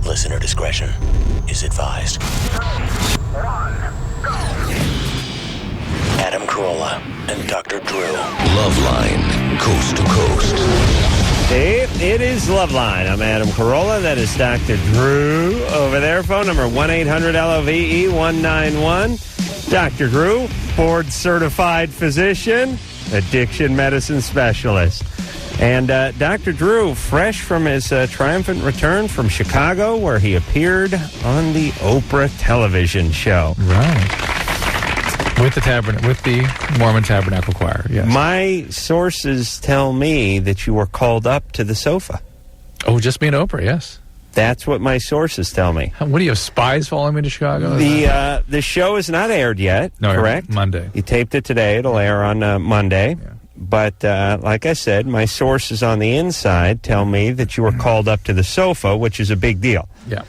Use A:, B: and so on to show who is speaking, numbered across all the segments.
A: Listener discretion is advised. 2, 1, go. Adam Carolla and Dr. Drew. LoveLine, coast to coast.
B: It is LoveLine. I'm Adam Carolla. That is Dr. Drew over there. Phone number 1-800-LOVE-191. Dr. Drew, board-certified physician, addiction medicine specialist. And Dr. Drew, fresh from his triumphant return from Chicago, where he appeared on the Oprah television show.
C: Right. With the Mormon Tabernacle Choir, yes.
B: My sources tell me that you were called up to the sofa.
C: Oh, just being Oprah, yes.
B: That's what my sources tell me.
C: What do you have, spies following me to Chicago?
B: The show is not aired yet, correct?
C: Monday.
B: You taped it today. It'll air on Monday.
C: Yeah.
B: But like I said, my sources on the inside tell me that you were called up to the sofa, which is a big deal.
C: Yeah.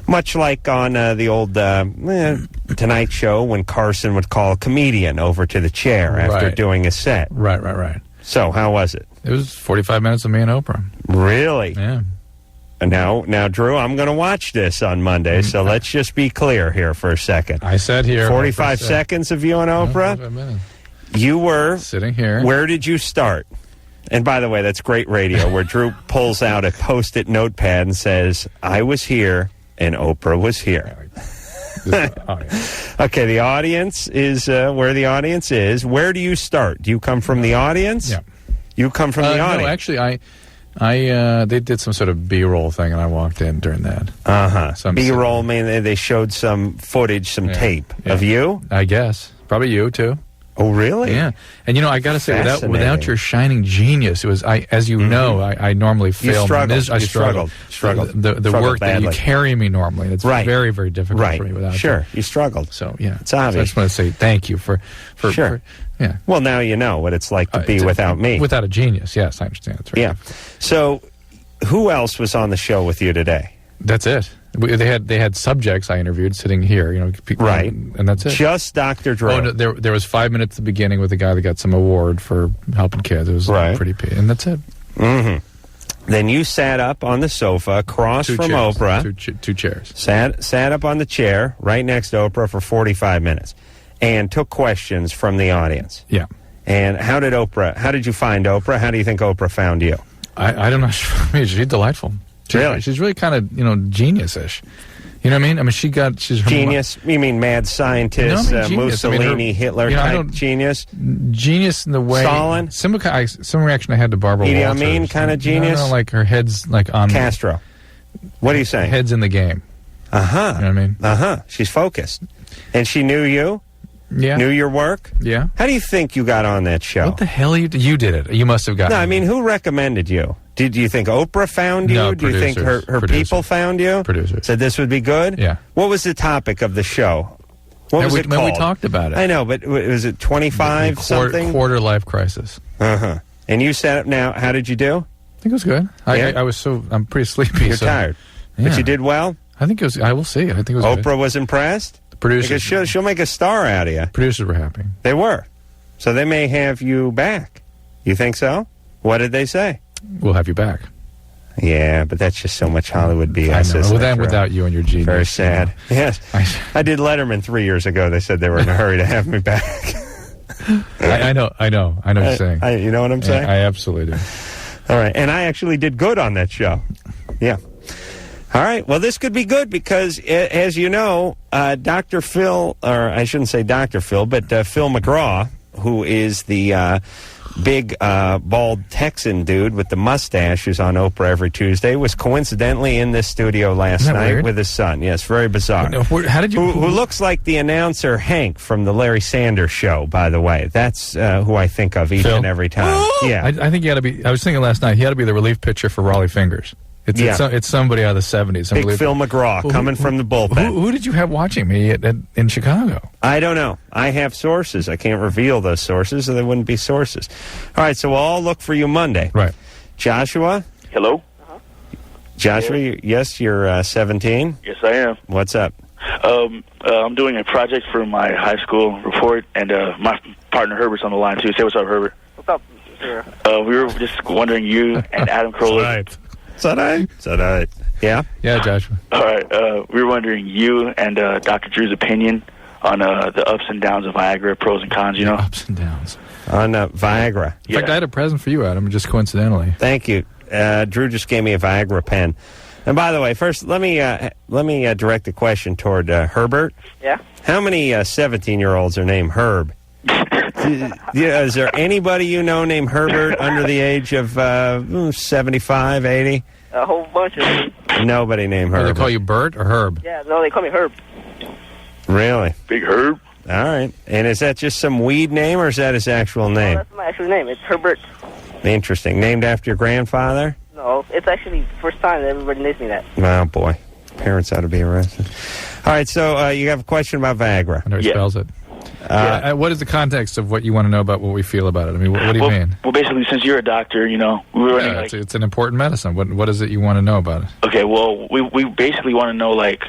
B: Much like on the old Tonight Show when Carson would call a comedian over to the chair after doing a set.
C: Right.
B: So how was it?
C: It was 45 minutes of me and Oprah.
B: Really?
C: Yeah.
B: And now, Drew, I'm going to watch this on Monday, so let's just be clear here for a second.
C: I said here.
B: 45 seconds of you and Oprah?
C: 45 minutes.
B: You were
C: sitting here.
B: Where did you start? And by the way, that's great radio, where Drew pulls out a Post-it notepad and says, I was here and Oprah was here. Okay, the audience is where the audience is. Where do you start? Do you come from the audience?
C: Yeah.
B: You come from the audience?
C: No, actually, they did some sort of B-roll thing, and I walked in during that.
B: So B-roll, mean they showed some footage, some tape of you?
C: I guess. Probably you, too.
B: Oh, really?
C: Yeah. And, I got to say, without your shining genius, it was, as you know, I normally fail.
B: You struggled.
C: The work badly. That you carry me normally. It's very, very difficult for me without you.
B: You struggled.
C: So, yeah.
B: It's obvious.
C: So I just want to say thank you for yeah.
B: Well, now you know what it's like to be without me.
C: Without a genius, yes, I understand. That's right.
B: Yeah. So, who else was on the show with you today?
C: That's it. They had subjects I interviewed sitting here, and that's it.
B: Just Dr. Drew.
C: Oh, no, there was 5 minutes at the beginning with the guy that got some award for helping kids. It was pretty, and that's it.
B: Mm-hmm. Then you sat up on the sofa across from Oprah.
C: Two chairs.
B: Sat up on the chair right next to Oprah for 45 minutes, and took questions from the audience.
C: Yeah.
B: And how did you find Oprah? How do you think Oprah found you?
C: I don't know. She's delightful.
B: Really?
C: She's really kind of, genius-ish. You know what I mean? I mean, she's
B: genius. You mean mad scientist, Mussolini, Hitler type genius?
C: Genius in the way.
B: Stalin.
C: Some reaction I had to Barbara Walters.
B: Idi Amin kind of genius.
C: No, like her head's like on
B: Castro. What are you saying?
C: Head's in the game. You know what I mean?
B: She's focused, and she knew you.
C: Yeah.
B: Knew your work.
C: Yeah.
B: How do you think you got on that show?
C: What the hell you did it? You must have gotten.
B: No, I mean, who recommended you? Did you think Oprah found you?
C: No,
B: do you think her people found you?
C: Producers.
B: Said this would be good?
C: Yeah.
B: What was the topic of the show? What was it called?
C: We talked about it.
B: I know, but was it 25 something?
C: Quarter life crisis.
B: And you sat up now. How did you do?
C: I think it was good. I'm pretty sleepy.
B: You're tired.
C: Yeah.
B: But you did well?
C: I think it was. I will see. I think it was
B: Oprah
C: good.
B: was impressed?
C: The producers.
B: Because she'll make a star out of you.
C: Producers were happy.
B: They were. So they may have you back. You think so? What did they say?
C: We'll have you back.
B: Yeah, but that's just so much Hollywood BS.
C: I know. Without you and your genius.
B: Very sad. Yes. I did Letterman 3 years ago. They said they were in a hurry to have me back.
C: I know what you're saying.
B: You know what I'm saying?
C: I absolutely do.
B: All right. And I actually did good on that show. Yeah. All right. Well, this could be good because, as you know, Dr. Phil, or I shouldn't say Dr. Phil, but Phil McGraw, who is the big bald Texan dude with the mustache who's on Oprah every Tuesday, was coincidentally in this studio last night
C: weird?
B: with his son. Yes, very bizarre.
C: How did you?
B: Who looks like the announcer Hank from the Larry Sanders Show, by the way. That's who I think of each and every time. Yeah,
C: I think he had to be. I was thinking last night he had to be the relief pitcher for Raleigh Fingers. It's somebody out of the 70s.
B: Big Phil McGraw coming from the bullpen.
C: Who did you have watching me in Chicago?
B: I don't know. I have sources. I can't reveal those sources, so they wouldn't be sources. All right, so we'll all look for you Monday.
C: Right.
B: Joshua?
D: Hello?
B: Joshua, yes, you're 17?
D: Yes, I am.
B: What's up?
D: I'm doing a project for my high school report, and my partner Herbert's on the line, too. Say what's up, Herbert.
E: What's up, sir?
D: We were just wondering, you and Adam Carolla.
B: It's all right. Yeah?
C: Yeah, Joshua.
D: All right. We were wondering you and Dr. Drew's opinion on the ups and downs of Viagra, pros and cons, you know?
C: Ups and downs.
B: On Viagra.
C: In fact, I had a present for you, Adam, just coincidentally.
B: Thank you. Drew just gave me a Viagra pen. And by the way, first, let me direct the question toward Herbert.
E: Yeah?
B: How many 17-year-olds are named Herb? Is there anybody you know named Herbert under the age of 75, 80?
E: A whole bunch of them.
B: Nobody named Herbert.
C: Do they call you Bert or Herb?
E: Yeah, no, they call me Herb.
B: Really?
D: Big Herb.
B: All right. And is that just some weed name, or is that his actual name?
E: No, that's my actual name. It's Herbert.
B: Interesting. Named after your grandfather?
E: No, it's actually the first time that everybody names me that.
B: Oh, boy. Parents ought to be arrested. All right, so you have a question about Viagra.
C: I know he spells it. What is the context of what you want to know about what we feel about it? I mean, what do you mean?
D: Well, basically, since you're a doctor, you know, we were running,
C: it's an important medicine. What is it you want to know about it?
D: Okay, well, we basically want to know, like,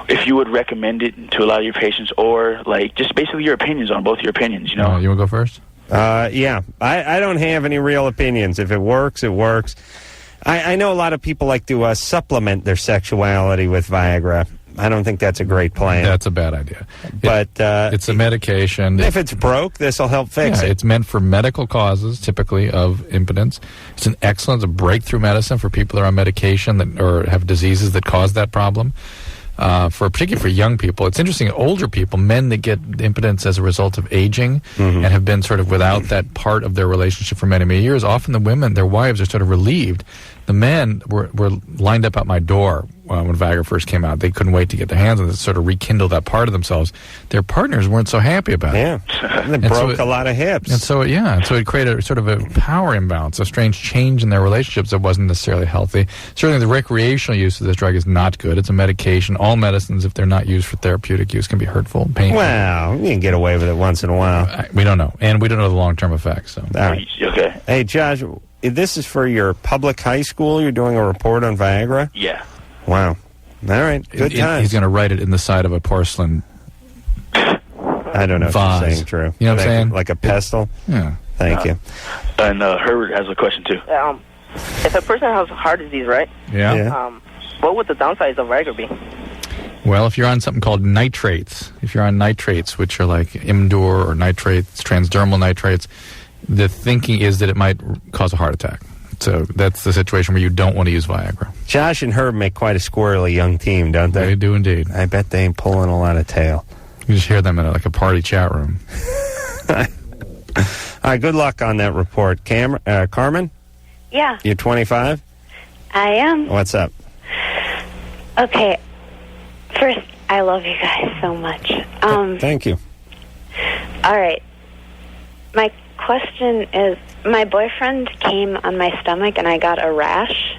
D: if you would recommend it to a lot of your patients, or, like, just basically your opinions on both your opinions, you know?
C: You want to go first?
B: Yeah. I don't have any real opinions. If it works, it works. I know a lot of people like to supplement their sexuality with Viagra. I don't think that's a great plan.
C: That's a bad idea.
B: But
C: it's a medication.
B: If it's broke, this will help fix it.
C: It's meant for medical causes, typically, of impotence. It's a breakthrough medicine for people that are on medication or have diseases that cause that problem. Particularly for young people. It's interesting, older people, men that get impotence as a result of aging and have been sort of without that part of their relationship for many, many years, often the women, their wives, are sort of relieved. The men were lined up at my door when Viagra first came out. They couldn't wait to get their hands on it to sort of rekindle that part of themselves. Their partners weren't so happy about it.
B: Yeah, they broke a lot of hips.
C: And so it created sort of a power imbalance, a strange change in their relationships that wasn't necessarily healthy. Certainly the recreational use of this drug is not good. It's a medication. All medicines, if they're not used for therapeutic use, can be hurtful, painful.
B: Well, you can get away with it once in a while.
C: We don't know. And we don't know the long-term effects. So.
B: All right.
D: Okay.
B: Hey, Josh, this is for your public high school? You're doing a report on Viagra?
D: Yeah.
B: Wow. All right. Good times.
C: He's going to write it in the side of a porcelain
B: I don't know if
C: vase.
B: you're saying true.
C: You know what I'm saying?
B: Like a pestle?
C: Yeah.
B: Thank you.
D: And Herbert has a question, too.
E: If a person has heart disease, right?
C: Yeah.
E: What would the downsides of Viagra be?
C: Well, if you're on something called nitrates, which are like Imdur or nitrates, transdermal nitrates, the thinking is that it might cause a heart attack. So that's the situation where you don't want to use Viagra.
B: Josh and Herb make quite a squirrely young team, don't they?
C: They do indeed.
B: I bet they ain't pulling a lot of tail.
C: You just hear them in a party chat room.
B: All right, good luck on that report. Carmen?
F: Yeah.
B: You're 25?
F: I am.
B: What's up?
F: Okay. First, I love you guys so much.
B: Thank you.
F: All right. My question is, my boyfriend came on my stomach and I got a rash.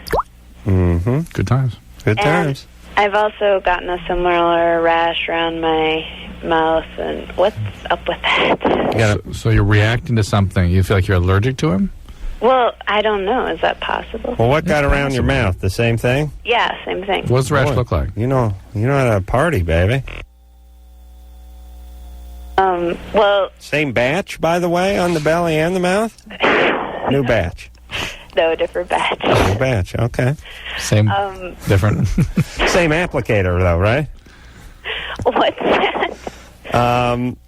B: Mm-hmm.
C: Good times.
B: Good times.
F: I've also gotten a similar rash around my mouth, and what's up with that?
C: So you're reacting to something. You feel like you're allergic to him?
F: Well, I don't know. Is that possible?
B: Well, what got around your mouth? The same thing?
F: Yeah, same thing.
C: What does the rash look like?
B: You know how to party, baby.
F: Well...
B: Same batch, by the way, on the belly and the mouth? New batch.
F: No, different batch.
B: New batch, okay.
C: Same, different.
B: Same applicator, though, right?
F: What's that?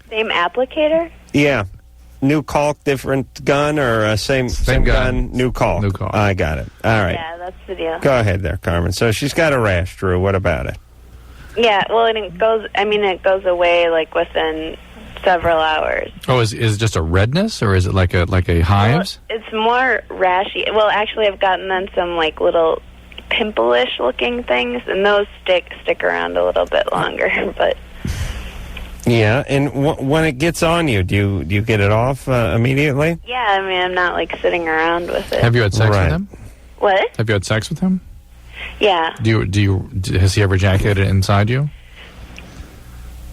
F: Same applicator?
B: Yeah. New caulk, different gun, or same gun, new caulk?
C: New caulk.
B: I got it. All right.
F: Yeah, that's the deal.
B: Go ahead there, Carmen. So she's got a rash, Drew. What about it?
F: Yeah, well, and it goes away, like, within several hours.
C: Oh, is it just a redness, or is it like a hives?
F: Well, it's more rashy. Well, actually, I've gotten then some, like, little pimple-ish looking things, and those stick around a little bit longer, but...
B: Yeah, and when it gets on you, do you get it off immediately?
F: Yeah, I mean, I'm not, like, sitting around with it.
C: Have you had sex with him?
F: What?
C: Have you had sex with him?
F: Yeah.
C: Has he ever ejaculated inside you?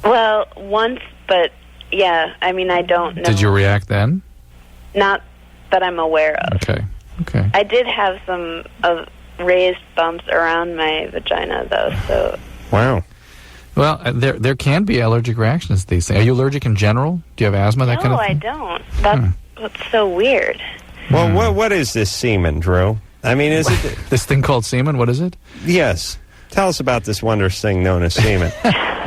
F: Well, once, but, yeah, I mean, I don't know.
C: Did you react then?
F: Not that I'm aware of.
C: Okay.
F: I did have some raised bumps around my vagina, though, so...
B: Wow.
C: Well, there can be allergic reactions to these things. Are you allergic in general? Do you have asthma, that kind of thing?
F: No, I don't. That's so weird.
B: Well, what is this semen, Drew? I mean, is it...
C: This thing called semen, what is it?
B: Yes. Tell us about this wondrous thing known as semen.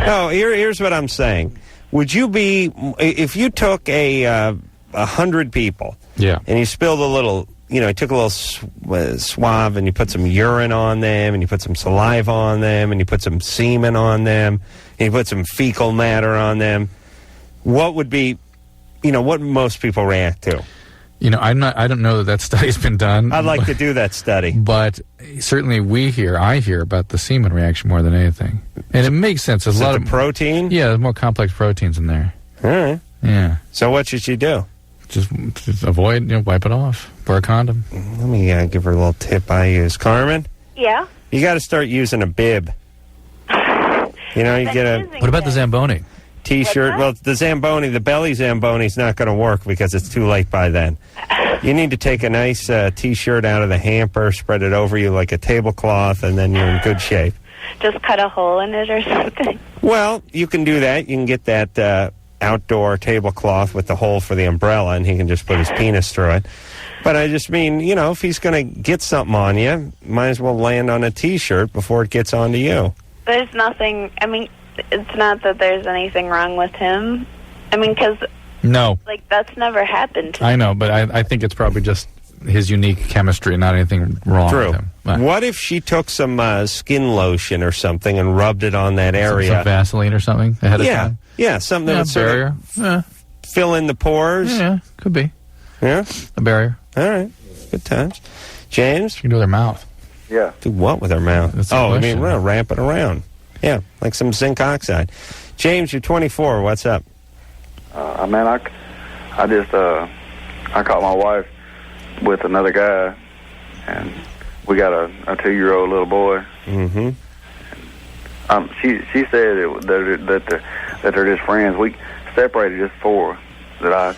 B: No, here's what I'm saying. Would you be... If you took 100 people...
C: Yeah.
B: And you spilled a little... You know, you took a little swab and you put some urine on them and you put some saliva on them and you put some semen on them and you put some fecal matter on them. What would be... You know, what most people react to?
C: You know, I don't know that study's been done.
B: I'd like to do that study.
C: But certainly I hear about the semen reaction more than anything. And it makes sense. There's
B: Is
C: a
B: it
C: lot
B: the
C: of
B: protein?
C: Yeah, there's more complex proteins in there.
B: All right.
C: Yeah.
B: So what should she do?
C: Just avoid, wipe it off. Wear a condom.
B: Let me give her a little tip I use. Carmen?
F: Yeah?
B: You got to start using a bib. You know, you get a...
C: What about the Zamboni?
B: T-shirt. Well, the Zamboni, the belly Zamboni's not going to work because it's too late by then. You need to take a nice T-shirt out of the hamper, spread it over you like a tablecloth, and then you're in good shape.
F: Just cut a hole in it or something?
B: Well, you can do that. You can get that outdoor tablecloth with the hole for the umbrella, and he can just put his penis through it. But I just mean, you know, if he's going to get something on you, might as well land on a T-shirt before it gets onto you.
F: There's nothing... I mean... It's not that there's anything wrong with him. I mean, because...
C: No.
F: Like, that's never happened to me.
C: I know, but I think it's probably just his unique chemistry, not anything wrong
B: True.
C: with him. Right.
B: What if she took some skin lotion or something and rubbed it on that area?
C: Some Vaseline or something ahead of time?
B: Yeah, something that would
C: barrier.
B: fill in the pores.
C: Yeah, could be.
B: Yeah?
C: A barrier.
B: All right. Good times. James?
C: She can do with her mouth.
G: Yeah.
B: Do what with her mouth?
C: That's the
B: I
C: question.
B: mean, well, wrap it around. Yeah, like some zinc oxide. James, you're 24. What's up?
G: Man, I caught my wife with another guy, and we got a 2-year-old little boy.
B: Mm-hmm.
G: She said that they're just friends. We separated just before that I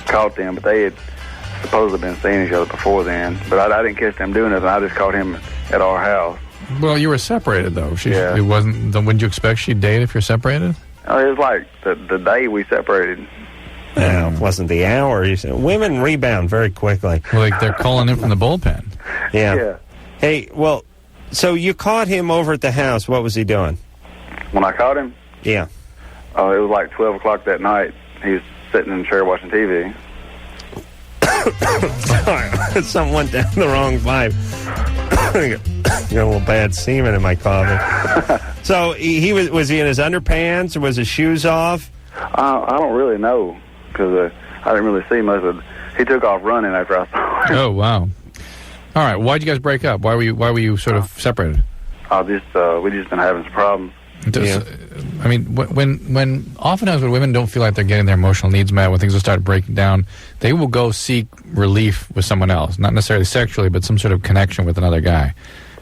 G: caught them, but they had supposedly been seeing each other before then. But I didn't catch them doing nothing. I just caught him at our house.
C: Well, you were separated, though.
G: Yeah.
C: It wasn't... Wouldn't you expect she'd date if you're separated?
G: It was like the day we separated.
B: No, it wasn't the hour. You said, women rebound very quickly.
C: Well, like they're calling in from the bullpen.
B: Yeah. Hey, well, so you caught him over at the house. What was he doing?
G: When I caught him?
B: Yeah.
G: It was like 12 o'clock that night. He was sitting in the chair watching TV.
B: Something went down the wrong pipe. Got a little bad semen in my coffee. So he was he in his underpants or was his shoes off?
G: I don't really know because I didn't really see much of it. He took off running after I saw him.
C: Oh, wow. All right. Why'd you guys break up? Why were you sort of separated?
G: We just been having some problems.
C: I mean, when oftentimes when women don't feel like they're getting their emotional needs met, when things will start breaking down, they will go seek relief with someone else, not necessarily sexually, but some sort of connection with another guy.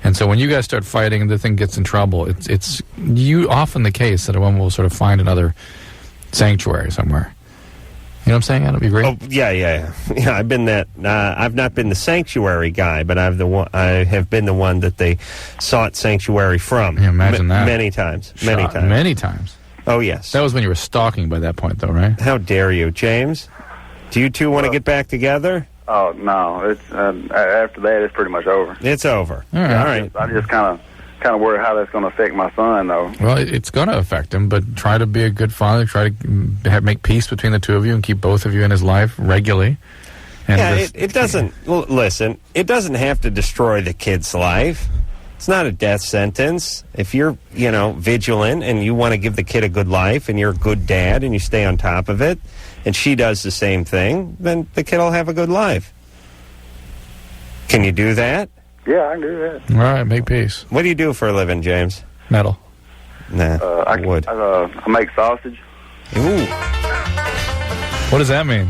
C: And so when you guys start fighting and the thing gets in trouble, it's often the case that a woman will sort of find another sanctuary somewhere. You know what I'm saying, Adam? You agree?
B: Oh, yeah. I've been that. I've not been the sanctuary guy, but I have been the one that they sought sanctuary from.
C: Yeah, imagine that.
B: Many times.
C: Many times.
B: Oh, yes.
C: That was when you were stalking by that point, though, right?
B: How dare you, James? Do you two want to get back together?
G: Oh no! It's after that, it's pretty much over.
B: It's over.
C: All right.
G: I just kind of worry how that's going to affect my son, though.
C: Well, it's going to affect him, but try to be a good father. Try to make peace between the two of you and keep both of you in his life regularly. And
B: it doesn't. Well, listen, it doesn't have to destroy the kid's life. It's not a death sentence. If you're, vigilant and you want to give the kid a good life and you're a good dad and you stay on top of it, and she does the same thing, then the kid will have a good life. Can you do that?
G: Yeah, I can do that.
C: All right, make peace.
B: What do you do for a living, James?
C: Metal.
B: Nah,
G: I
B: wood.
G: I make sausage.
B: Ooh.
C: What does that mean?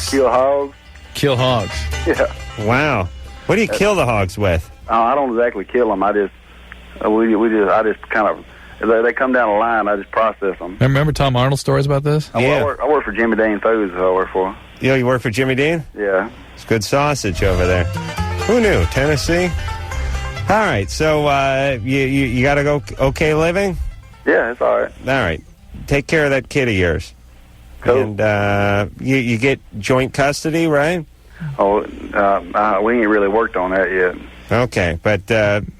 G: Kill hogs.
C: Kill hogs.
G: Yeah.
B: Wow. What do you kill the hogs with?
G: I don't exactly kill them. I just kind of, they come down the line. I just process them.
C: Remember Tom Arnold stories about this?
B: Yeah.
G: I work for Jimmy Dean Foods. I work for.
B: You work for Jimmy Dean?
G: Yeah.
B: It's good sausage over there. Who knew? Tennessee? All right, so you got to go okay living?
G: Yeah, it's all right.
B: All right. Take care of that kid of yours.
G: Cool.
B: And you get joint custody, right?
G: Oh, we ain't really worked on that yet.
B: Okay, but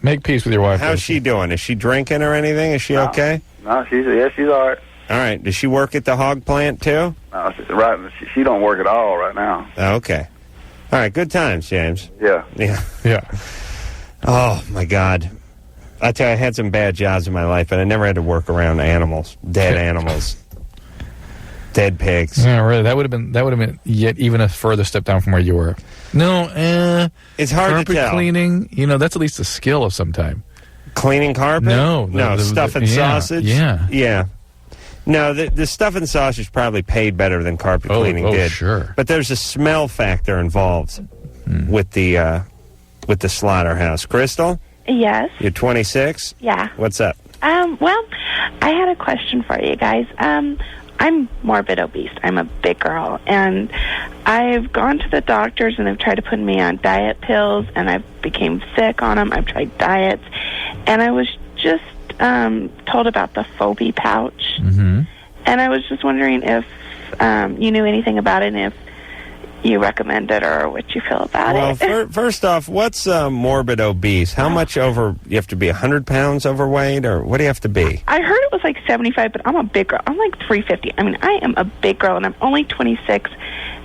C: Make peace with your wife.
B: how's
C: Lucy.
B: she doing? Is she drinking or anything? Is she okay?
G: No, she's all right.
B: All right. Does she work at the hog plant too?
G: No, she don't work at all right now.
B: Okay. All right. Good times, James.
G: Yeah.
B: Yeah.
C: Yeah.
B: Oh my God. I tell you, I had some bad jobs in my life, but I never had to work around animals, dead animals, dead pigs.
C: Yeah, really. That would have been yet even a further step down from where you were. No,
B: It's hard to
C: carpet
B: tell.
C: cleaning. You know, that's at least a skill of some type.
B: Cleaning carpet?
C: No,
B: stuff and sausage.
C: Yeah.
B: Yeah. No, the stuff and sausage probably paid better than carpet cleaning did.
C: Sure.
B: But there's a smell factor involved with the slaughterhouse. Crystal,
H: Yes.
B: you're 26.
H: Yeah.
B: What's up?
H: Well, I had a question for you guys. I'm morbid obese. I'm a big girl, and I've gone to the doctors and they've tried to put me on diet pills, and I became sick on them. I've tried diets, and I was just told about the Phobie pouch, and I was just wondering if you knew anything about it, and if you recommend it or what you feel about it.
B: Well, first off, what's morbid obese? How much over? You have to be 100 pounds overweight, or what do you have to be?
H: I heard it was like 75, but I'm a big girl. I'm like 350. I mean, I am a big girl, and I'm only 26,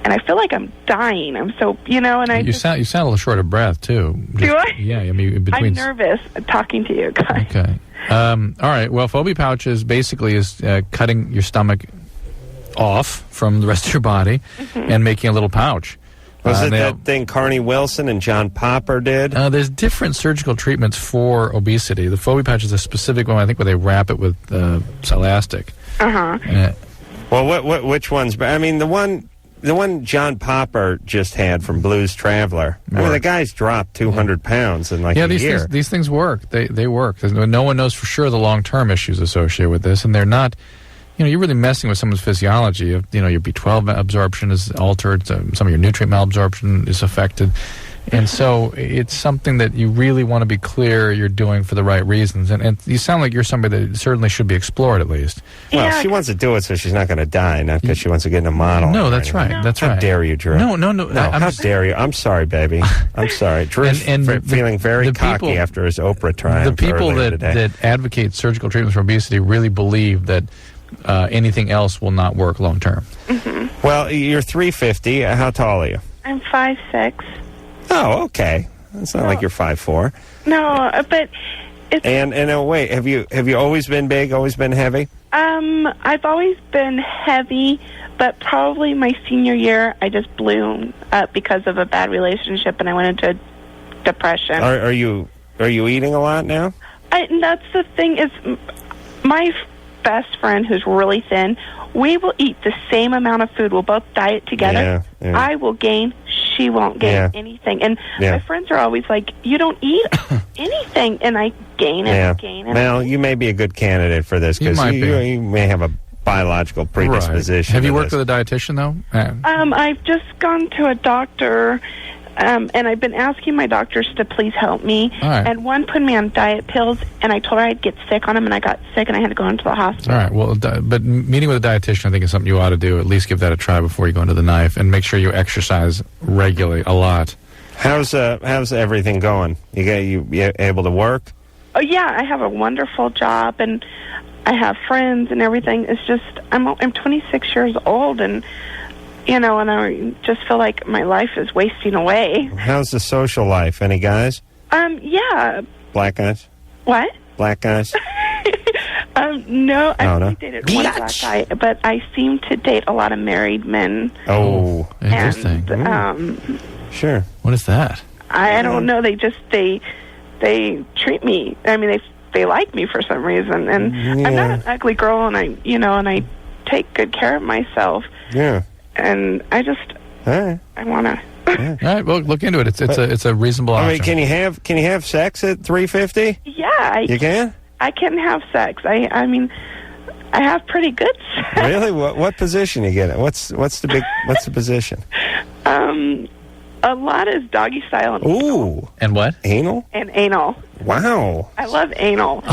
H: and I feel like I'm dying. I'm so, and I
C: You sound a little short of breath too.
H: Do I?
C: Yeah, I mean, in between.
H: I'm nervous talking to you guys.
C: Okay. All right. Well, Phobie pouches basically is cutting your stomach off from the rest of your body and making a little pouch.
B: Was it that thing Carney Wilson and John Popper did?
C: There's different surgical treatments for obesity. The Phobie pouch is a specific one, I think, where they wrap it with elastic.
B: Well, which ones? I mean, the one John Popper just had from Blues Traveler. I mean, the guy's dropped 200 pounds in like a year.
C: These things work. They work. No one knows for sure the long-term issues associated with this, and they're not. You're really messing with someone's physiology. Your B12 absorption is altered. Some of your nutrient malabsorption is affected. And so it's something that you really want to be clear you're doing for the right reasons. And you sound like you're somebody that certainly should be explored at least.
B: Well, she wants to do it so she's not going to die, not because she wants to get in a model.
C: No, that's right.
B: No.
C: That's right.
B: How dare you, Drew?
C: No.
B: How dare you? I'm sorry, baby. I'm sorry. Drew's feeling very cocky after his Oprah triumph.
C: The people that advocate surgical treatments for obesity really believe that anything else will not work long term.
B: Well, you're 350. How tall are you?
H: I'm 5'6".
B: Oh, okay. It's not like you're 5'4".
H: No, but it's...
B: And wait, have you always been big, always been heavy?
H: I've always been heavy, but probably my senior year I just blew up because of a bad relationship, and I went into depression.
B: Are you eating a lot now?
H: And that's the thing is, my best friend who's really thin, we will eat the same amount of food. We'll both diet together.
B: Yeah.
H: I will gain. She won't gain anything. And my friends are always like, you don't eat anything. And I gain and gain. And
B: well, you may be a good candidate for this because you may have a biological predisposition.
C: Right. Have you worked with a dietitian, though?
H: I've just gone to a doctor, and I've been asking my doctors to please help me.
C: Right.
H: And one put me on diet pills, and I told her I'd get sick on them, and I got sick, and I had to go into the hospital.
C: All right. Well, but meeting with a dietitian, I think, is something you ought to do. At least give that a try before you go into the knife, and make sure you exercise regularly, a lot.
B: How's everything going? You able to work?
H: Oh yeah, I have a wonderful job, and I have friends and everything. It's just I'm 26 years old, and and I just feel like my life is wasting away.
B: How's the social life? Any guys?
H: Yeah.
B: Black guys?
H: What?
B: Black guys?
H: No, I've only dated one black guy, but I seem to date a lot of married men.
B: Oh,
C: interesting.
H: And,
B: sure.
C: What is that?
H: I don't know. They treat me. I mean, they like me for some reason, and I'm not an ugly girl, and I take good care of myself.
B: Yeah.
H: And I just, I want to.
C: All right, well, look into it. It's a reasonable option.
B: I mean, can you have sex at 350?
H: Yeah,
B: you can.
H: I can have sex. I mean, I have pretty good sex.
B: Really? What position you get in? What's the position?
H: A lot is doggy style. And
B: ooh.
C: And what?
B: Anal?
H: And anal.
B: Wow.
H: I love anal.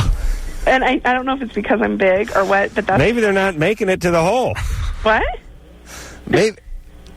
H: And I don't know if it's because I'm big or what, but that's...
B: Maybe they're not making it to the hole.
H: What?
B: Maybe.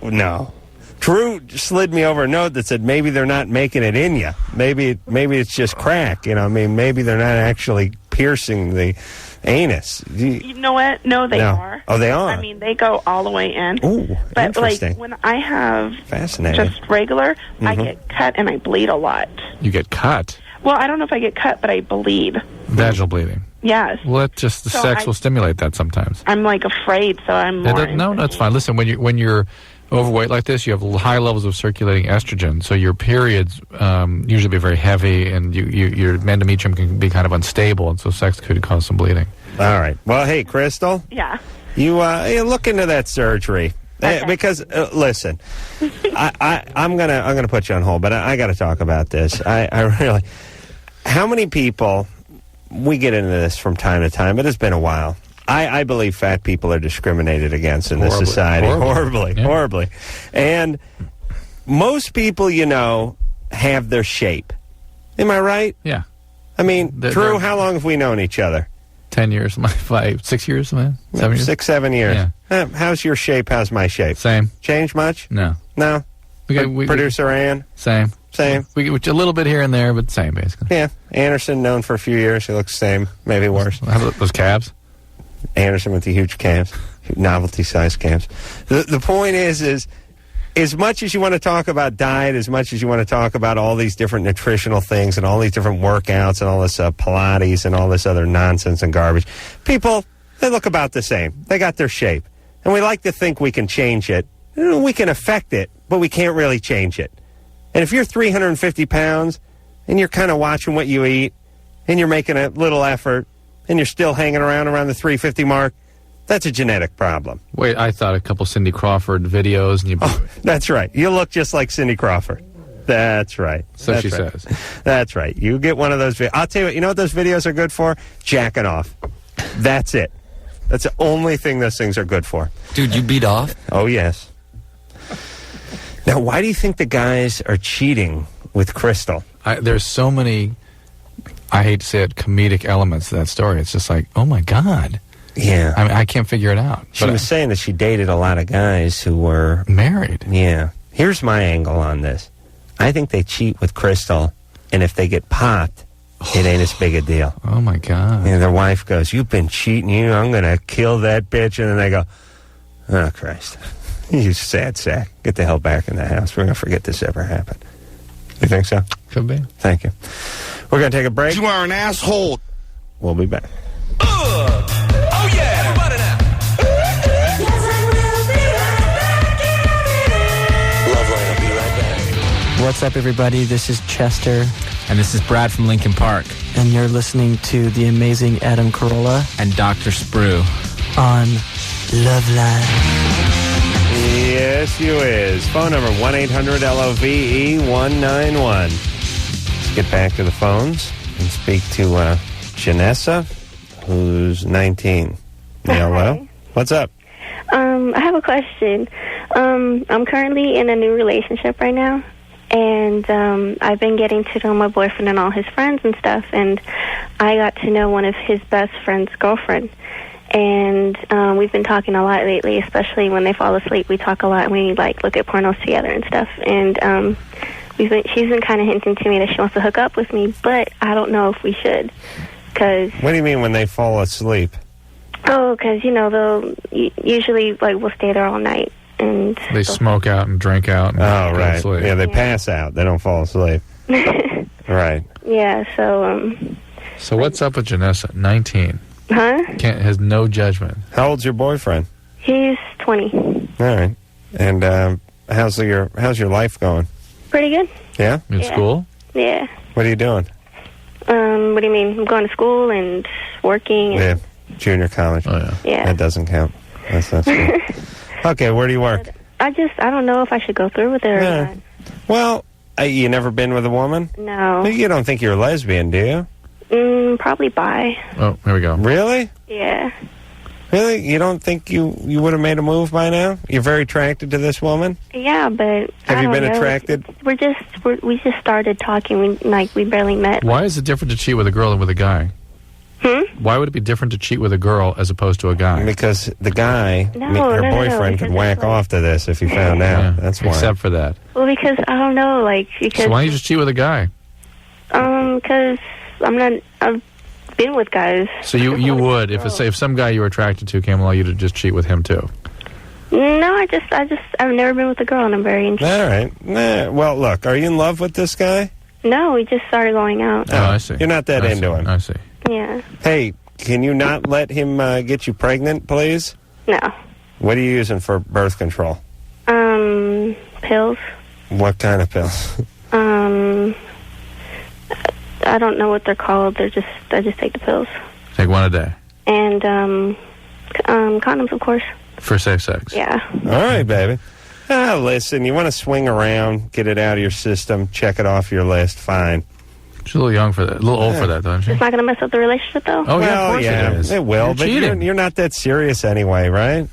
B: No. Drew slid me over a note that said maybe they're not making it in you. Maybe it's just crack. You know, I mean, maybe they're not actually piercing the anus.
H: You know what? No, they are.
B: Oh, they are?
H: I mean, they go all the way in.
B: Ooh,
H: but
B: interesting.
H: Like when I have
B: Fascinating.
H: just regular, I get cut and I bleed a lot.
C: You get cut?
H: Well, I don't know if I get cut, but I bleed.
C: Vaginal bleeding.
H: Yes.
C: Well, the sex will stimulate that sometimes.
H: I'm like afraid, so I'm more
C: No, that's fine. Listen, when you're overweight like this, you have high levels of circulating estrogen, so your periods usually be very heavy, and your endometrium can be kind of unstable, and so sex could cause some bleeding.
B: All right. Well, hey, Crystal.
H: Yeah.
B: You look into that surgery. Okay. Because listen, I'm gonna put you on hold, but I got to talk about this. I really. How many people? We get into this from time to time. It has been a while. I believe fat people are discriminated against in this society. Horribly. And most people, have their shape. Am I right?
C: Yeah.
B: I mean, Drew, how long have we known each other?
C: 10 years, 6 years, man. 7 years?
B: 6, 7 years.
C: Yeah.
B: How's your shape? How's my shape?
C: Same.
B: Changed much?
C: No.
B: No? Producer Ann?
C: Same. We a little bit here and there, but same, basically.
B: Yeah. Anderson, known for a few years. He looks the same, maybe worse.
C: How about those calves?
B: Anderson with the huge calves, novelty-sized calves. The point is as much as you want to talk about diet, as much as you want to talk about all these different nutritional things and all these different workouts and all this Pilates and all this other nonsense and garbage, people, they look about the same. They got their shape. And we like to think we can change it. We can affect it, but we can't really change it. And if you're 350 pounds and you're kind of watching what you eat and you're making a little effort and you're still hanging around the 350 mark, that's a genetic problem.
C: Wait, I thought a couple Cindy Crawford videos. And
B: that's right. You look just like Cindy Crawford. That's right.
C: So
B: that's
C: she
B: right.
C: says.
B: That's right. You get one of those videos. I'll tell you what those videos are good for? Jacking off. That's it. That's the only thing those things are good for.
I: Dude, you beat off?
B: Oh, yes. Now, why do you think the guys are cheating with Crystal?
C: There's so many, I hate to say it, comedic elements to that story. It's just like, oh, my God.
B: Yeah.
C: I mean, I can't figure it out.
B: She was saying that she dated a lot of guys who were
C: married.
B: Yeah. Here's my angle on this. I think they cheat with Crystal, and if they get popped, it ain't as big a deal.
C: Oh, my God.
B: And their wife goes, you've been cheating, I'm going to kill that bitch. And then they go, oh, Christ. You sad sack. Get the hell back in the house. We're going to forget this ever happened. You think so?
C: Could be.
B: Thank you. We're going to take a break.
I: You are an asshole.
B: We'll be back.
A: Oh, yeah. Everybody now. LoveLine will be right back.
J: What's up, everybody? This is Chester.
K: And this is Brad from Lincoln Park.
J: And you're listening to the amazing Adam Carolla
K: and Dr. Sprue
J: on LoveLine.
B: Yes, you is. Phone number 1-800-LOVE-191. Let's get back to the phones and speak to Janessa, who's 19. Hello. What's up?
L: I have a question. I'm currently in a new relationship right now, and I've been getting to know my boyfriend and all his friends and stuff, and I got to know one of his best friend's girlfriend. And we've been talking a lot lately, especially when they fall asleep. We talk a lot, and we look at pornos together and stuff. And she's been kind of hinting to me that she wants to hook up with me, but I don't know if we should. Cause
B: what do you mean when they fall asleep?
L: Oh, because they'll usually we'll stay there all night, and
C: they smoke out and drink out. And
B: oh, right. Yeah, they pass out. They don't fall asleep. Right.
L: Yeah. So.
C: So what's up with Janessa? 19.
L: Huh?
C: Has no judgment.
B: How old's your boyfriend?
L: He's 20.
B: All right. And how's your life going?
L: Pretty good.
B: Yeah?
C: In school?
L: Yeah.
B: What are you doing?
L: What do you mean? I'm going to school and working.
B: Yeah. Junior college.
C: Oh, yeah.
L: Yeah.
B: That doesn't count. That's not school. Okay, where do you work?
L: I don't know if I should go through with it or not.
B: Well, you never been with a woman?
L: No.
B: You don't think you're a lesbian, do you?
L: Probably bi.
C: Oh, here we go.
B: Really?
L: Yeah.
B: Really? You don't think you would have made a move by now? You're very attracted to this woman?
L: Yeah, but
B: have you been attracted?
L: We just started talking. We barely met.
C: Why is it different to cheat with a girl than with a guy? Why would it be different to cheat with a girl as opposed to a guy?
B: Because the guy, her
L: no,
B: boyfriend, could whack off to this if he found out. That's why.
C: Except for that.
L: Well, because I don't know, because.
C: So why don't you just cheat with a guy?
L: Because I've been with guys.
C: So you would if some guy you were attracted to came along, you'd just cheat with him too.
L: No, I've never been with a girl, and I'm very interested.
B: All right. Well, look, are you in love with this guy?
L: No, we just started going out.
C: Oh, I see.
B: You're not that into him.
C: I see.
L: Yeah.
B: Hey, can you not let him get you pregnant, please?
L: No.
B: What are you using for birth control?
L: Pills.
B: What kind of pills?
L: I don't know what they're called. I just take the pills.
C: Take one a day.
L: And condoms, of course.
C: For safe sex.
L: Yeah.
B: All right, baby. Listen, you want to swing around, get it out of your system, check it off your list, fine.
C: She's a little young for that. A little old for that, don't she?
L: It's not going to mess up the relationship, though?
C: Oh, yeah, of course it is.
B: It will,
C: You're
B: but
C: cheating.
B: you're not that serious anyway, right?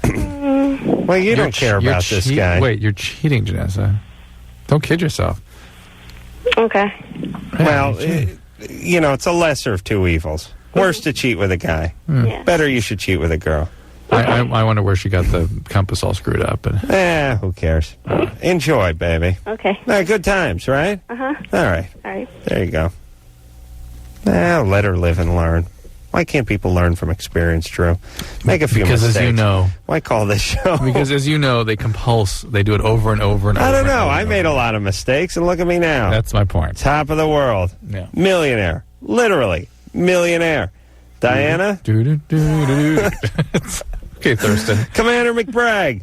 B: Well, you don't care about this guy.
C: Wait, you're cheating, Janessa. Don't kid yourself.
L: Okay.
B: Well, it's a lesser of two evils. Worse to cheat with a guy.
L: Yeah.
B: Better you should cheat with a girl.
C: I wonder where she got the compass all screwed up.
B: Who cares? Enjoy, baby.
L: Okay.
B: Good times, right?
L: Uh-huh.
B: All right.
L: All right.
B: There you go. Let her live and learn. Why can't people learn from experience, Drew? Make a few mistakes.
C: Because as you know...
B: Why call this show?
C: Because as you know, they compulse. They do it over and over and over.
B: I don't know. I made a lot of mistakes, and look at me now.
C: That's my point.
B: Top of the world.
C: Yeah.
B: Millionaire. Literally. Millionaire. Diana?
C: Okay, Thurston.
B: Commander McBragg.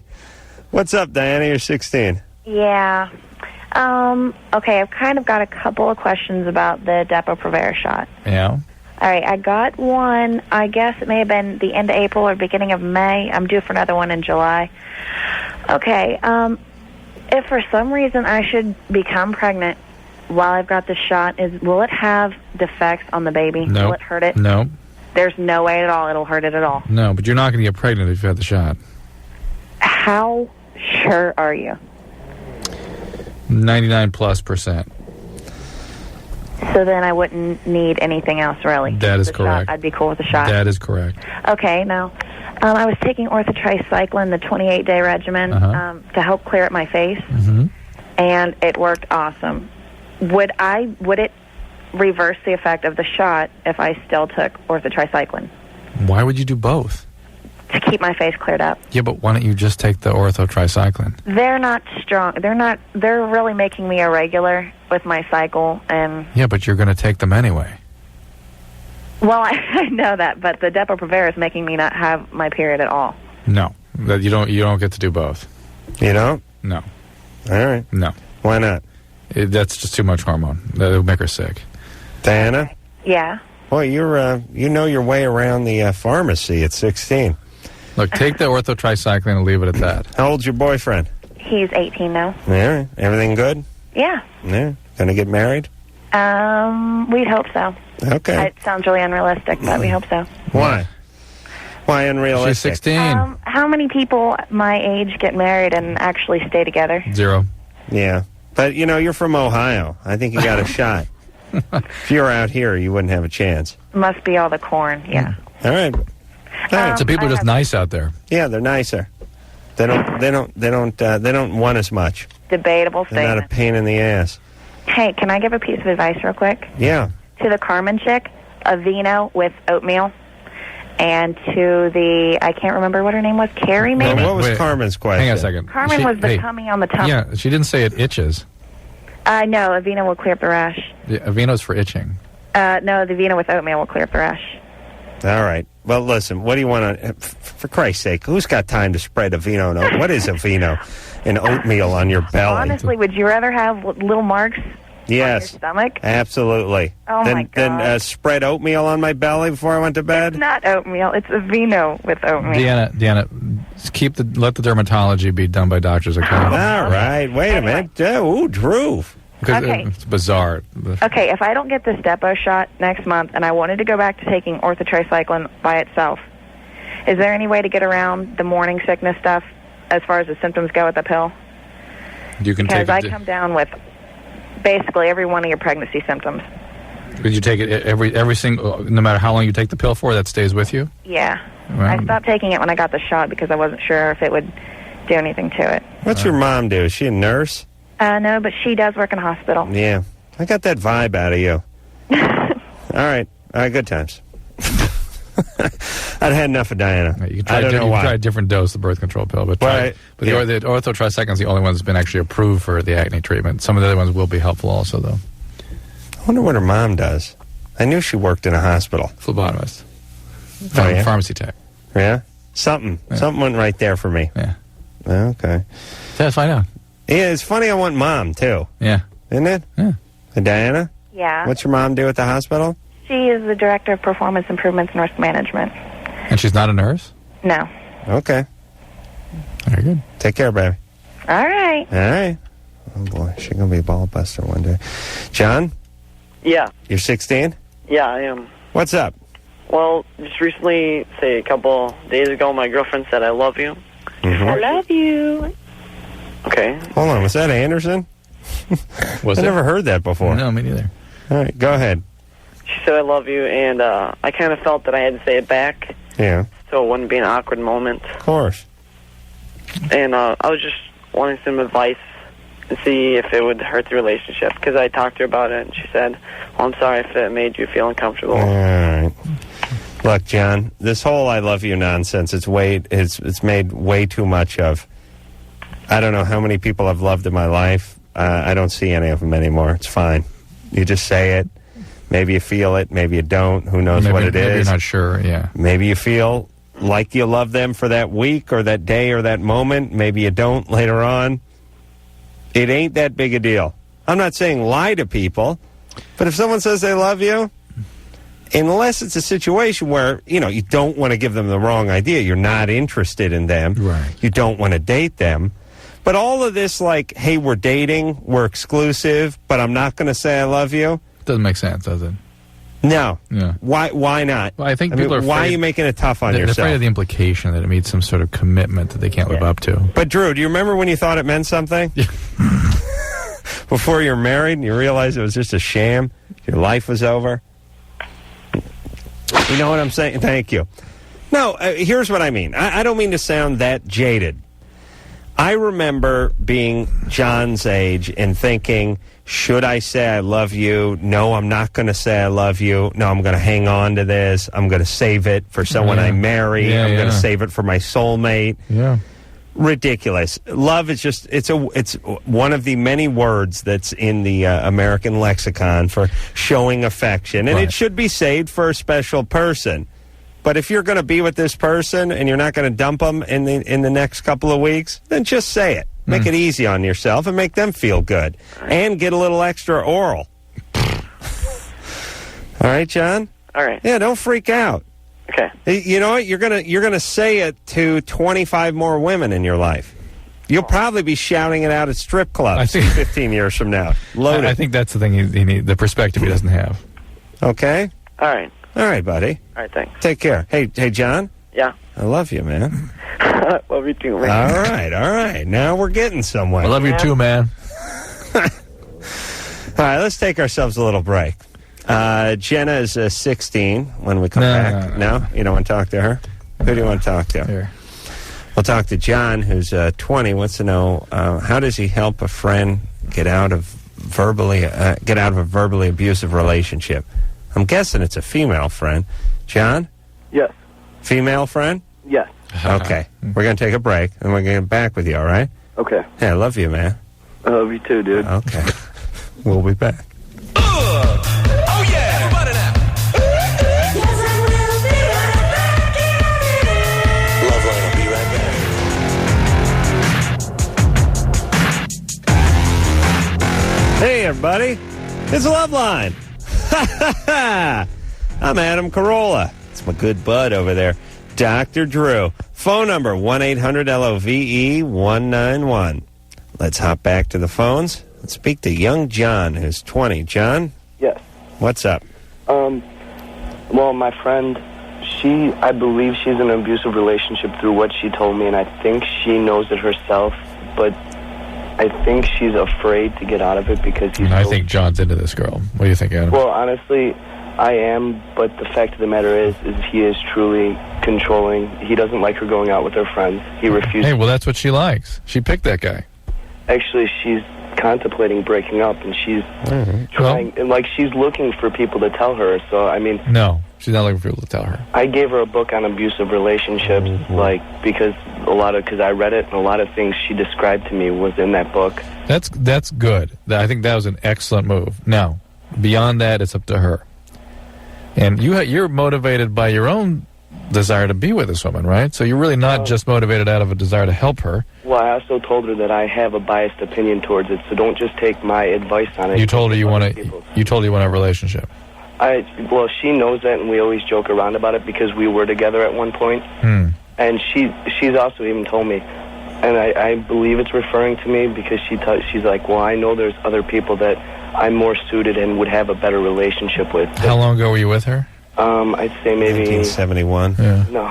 B: What's up, Diana? You're 16.
M: Yeah. Okay, I've kind of got a couple of questions about the Depo-Provera shot.
C: Yeah.
M: All right, I got one, I guess it may have been the end of April or beginning of May. I'm due for another one in July. Okay, if for some reason I should become pregnant while I've got the shot, will it have defects on the baby?
C: No.
M: Will it hurt it?
C: No.
M: There's no way at all it'll hurt it at all.
C: No, but you're not going to get pregnant if you had the shot.
M: How sure are you?
C: 99+%.
M: So then I wouldn't need anything else, really.
C: That is
M: The
C: correct.
M: shot, I'd be cool with the shot.
C: That is correct.
M: Okay, now, I was taking orthotricycline, the 28-day regimen, to help clear up my face, and it worked awesome. Would it reverse the effect of the shot if I still took orthotricycline
C: Why would you do both?
M: to keep my face cleared up?
C: Yeah, but why don't you just take the orthotricycline?
M: They're not strong. They're really making me irregular with my cycle, and...
C: Yeah, but you're going to take them anyway.
M: Well, I know that, but the Depo-Provera is making me not have my period at all.
C: No, you don't get to do both.
B: You don't?
C: No.
B: All right.
C: No.
B: Why not?
C: That's just too much hormone. That'll make her sick.
B: Diana?
M: Yeah.
B: Boy, you know your way around the pharmacy at 16.
C: Look, take the orthotricycline and leave it at that.
B: How old's your boyfriend?
M: He's 18 now.
B: All right. Everything good?
M: Yeah.
B: Yeah. Gonna get married?
M: We'd hope so.
B: Okay.
M: It sounds really unrealistic, but we hope so.
B: Why? Why unrealistic?
C: She's 16.
M: How many people my age get married and actually stay together?
C: 0.
B: Yeah. But, you're from Ohio. I think you got a shot. If you were out here, you wouldn't have a chance.
M: Must be all the corn, yeah.
B: All right.
C: So people are just nice out there.
B: Yeah, they're nicer. They don't want as much.
M: Debatable
B: They're not
M: statement.
B: a pain in the ass.
M: Hey, can I give a piece of advice real quick?
B: Yeah.
M: To the Carmen chick, a vino with oatmeal. And to the, I can't remember what her name was, Carrie maybe?
B: Well, what was Carmen's question?
C: Hang on a second.
M: Carmen was the tummy on the tummy.
C: Yeah, she didn't say it itches.
M: No, a vino will clear up the rash.
C: Yeah, Aveeno's for itching.
M: No, the vino with oatmeal will clear up the rash.
B: All right. Well, listen, what do you want to... For Christ's sake, who's got time to spread a vino? What is a vino? An oatmeal on your belly.
M: Honestly, would you rather have little marks
B: yes,
M: on your stomach?
B: Absolutely.
M: Oh, my God.
B: Then spread oatmeal on my belly before I went to bed?
M: It's not oatmeal. It's a vino with oatmeal.
C: Deanna, let the dermatology be done by doctors, okay?
B: All right. Wait a minute. Ooh, Drew.
C: Because
M: Okay.
C: it's bizarre.
M: Okay, if I don't get this Depo shot next month and I wanted to go back to taking orthotricycline by itself, is there any way to get around the morning sickness stuff as far as the symptoms go with the pill?
C: You can
M: Because
C: take
M: I come down with basically every one of your pregnancy symptoms.
C: Did you take it every single, no matter how long you take the pill for, that stays with you?
M: Yeah.
C: Right.
M: I stopped taking it when I got the shot because I wasn't sure if it would do anything to it.
B: What's your mom do? Is she a nurse?
M: No, but she does work in a hospital.
B: Yeah. I got that vibe out of you. All right. Good times. I'd had enough of Diana.
C: You
B: I don't know why.
C: Try a different dose of the birth control pill, but the orthotricycline is the only one that's been actually approved for the acne treatment. Some of the other ones will be helpful also, though.
B: I wonder what her mom does. I knew she worked in a hospital.
C: Phlebotomist.
B: Yeah?
C: Pharmacy tech.
B: Yeah? Something went right there for me.
C: Yeah.
B: Okay.
C: Yeah, find out.
B: Yeah, it's funny I want mom, too.
C: Yeah.
B: Isn't it?
C: Yeah.
B: And Diana?
M: Yeah.
B: What's your mom do at the hospital?
M: She is the Director of Performance Improvements and Risk Management.
C: And she's not a nurse?
M: No.
B: Okay.
C: Very good.
B: Take care, baby.
M: All right.
B: All right. Oh, boy. She's going to be a ball buster one day. John?
N: Yeah.
B: You're 16?
N: Yeah, I am.
B: What's up?
N: Well, just recently, say a couple days ago, my girlfriend said, I love you.
B: Mm-hmm.
M: I love you.
N: Okay.
B: Hold on. Was that Anderson?
C: Was
B: I
C: it?
B: never heard that before.
C: No, me neither.
B: All right. Go ahead.
N: She said, I love you, and I kind of felt that I had to say it back
B: Yeah.
N: so it wouldn't be an awkward moment.
B: Of course.
N: And I was just wanting some advice to see if it would hurt the relationship, because I talked to her about it, and she said, well, I'm sorry if it made you feel uncomfortable.
B: All right. Look, John, this whole I love you nonsense, it's made way too much of. I don't know how many people I've loved in my life. I don't see any of them anymore. It's fine. You just say it. Maybe you feel it. Maybe you don't. Who knows what it is.
C: Maybe you're not sure, yeah.
B: Maybe you feel like you love them for that week or that day or that moment. Maybe you don't later on. It ain't that big a deal. I'm not saying lie to people, but if someone says they love you, unless it's a situation where, you don't want to give them the wrong idea, you're not interested in them,
C: right.
B: You don't want to date them. But all of this like, hey, we're dating, we're exclusive, but I'm not going to say I love you.
C: Doesn't make sense, does it?
B: No.
C: Yeah.
B: Why not?
C: Well, I think people are afraid,
B: why are you making it tough on
C: they're
B: yourself?
C: They're afraid of the implication that it means some sort of commitment that they can't live up to.
B: But Drew, do you remember when you thought it meant something? Before you're married and you realized it was just a sham? Your life was over? You know what I'm saying? Thank you. No, here's what I mean. I don't mean to sound that jaded. I remember being John's age and thinking, should I say I love you? No, I'm not going to say I love you. No, I'm going to hang on to this. I'm going to save it for someone I marry. I'm going to save it for my soulmate.
C: Yeah.
B: Ridiculous. Love is just, it's one of the many words that's in the American lexicon for showing affection. And it should be saved for a special person. But if you're going to be with this person and you're not going to dump them in the next couple of weeks, then just say it. Make it easy on yourself and make them feel good. And get a little extra oral. All right, John?
N: All right.
B: Yeah, don't freak out.
N: Okay.
B: You know what? You're gonna say it to 25 more women in your life. You'll probably be shouting it out at strip clubs 15 years from now. Loaded.
C: I think that's the thing he needs, the perspective he doesn't have.
B: Okay?
N: All right.
B: All right, buddy.
N: All right, thanks.
B: Take care. Hey, John?
N: Yeah.
B: I love you, man.
N: Love you too, man.
B: All right. Now we're getting somewhere.
C: I love you too, man.
B: All right, let's take ourselves a little break. Jenna is 16 when we come back. No? You don't want to talk to her? Who do you want to talk to?
C: Here.
B: We'll talk to John, who's 20, wants to know how does he help a friend get out of a verbally abusive relationship. I'm guessing it's a female friend. John?
N: Yes.
B: Female friend?
N: Yes.
B: Okay. We're going to take a break, and we're going to get back with you, all right?
N: Okay.
B: Hey, I love you, man.
N: I love you too, dude.
B: Okay. We'll be back.
A: Oh, yeah. Everybody now. LoveLine will be right back.
B: Hey, everybody. It's LoveLine. I'm Adam Carolla. It's my good bud over there, Dr. Drew. Phone number 1-800-LOVE-191. Let's hop back to the phones and speak to young John, who's 20. John?
O: Yes.
B: What's up?
O: Well, my friend, I believe she's in an abusive relationship through what she told me, and I think she knows it herself, but I think she's afraid to get out of it because he's...
C: I think John's into this girl. What do you think, Adam?
O: Well, honestly, I am, but the fact of the matter is he is truly controlling. He doesn't like her going out with her friends. He refuses...
C: Hey, well, that's what she likes. She picked that guy.
O: Actually, she's contemplating breaking up, and she's trying... and, like, she's looking for people to tell her, so, I mean...
C: No, she's not looking for people to tell her.
O: I gave her a book on abusive relationships, like, because I read it, and a lot of things she described to me was in that book.
C: That's good. I think that was an excellent move. Now, beyond that, it's up to her. And you're motivated by your own desire to be with this woman, right? So you're really not just motivated out of a desire to help her.
O: Well, I also told her that I have a biased opinion towards it, so don't just take my advice on it.
C: You told her you want a relationship.
O: Well, she knows that, and we always joke around about it because we were together at one point. And she's also even told me, and I believe it's referring to me because she's like, well, I know there's other people that I'm more suited and would have a better relationship with.
C: How long ago were you with her?
O: I'd say maybe...
B: 1971.
C: Yeah.
O: No.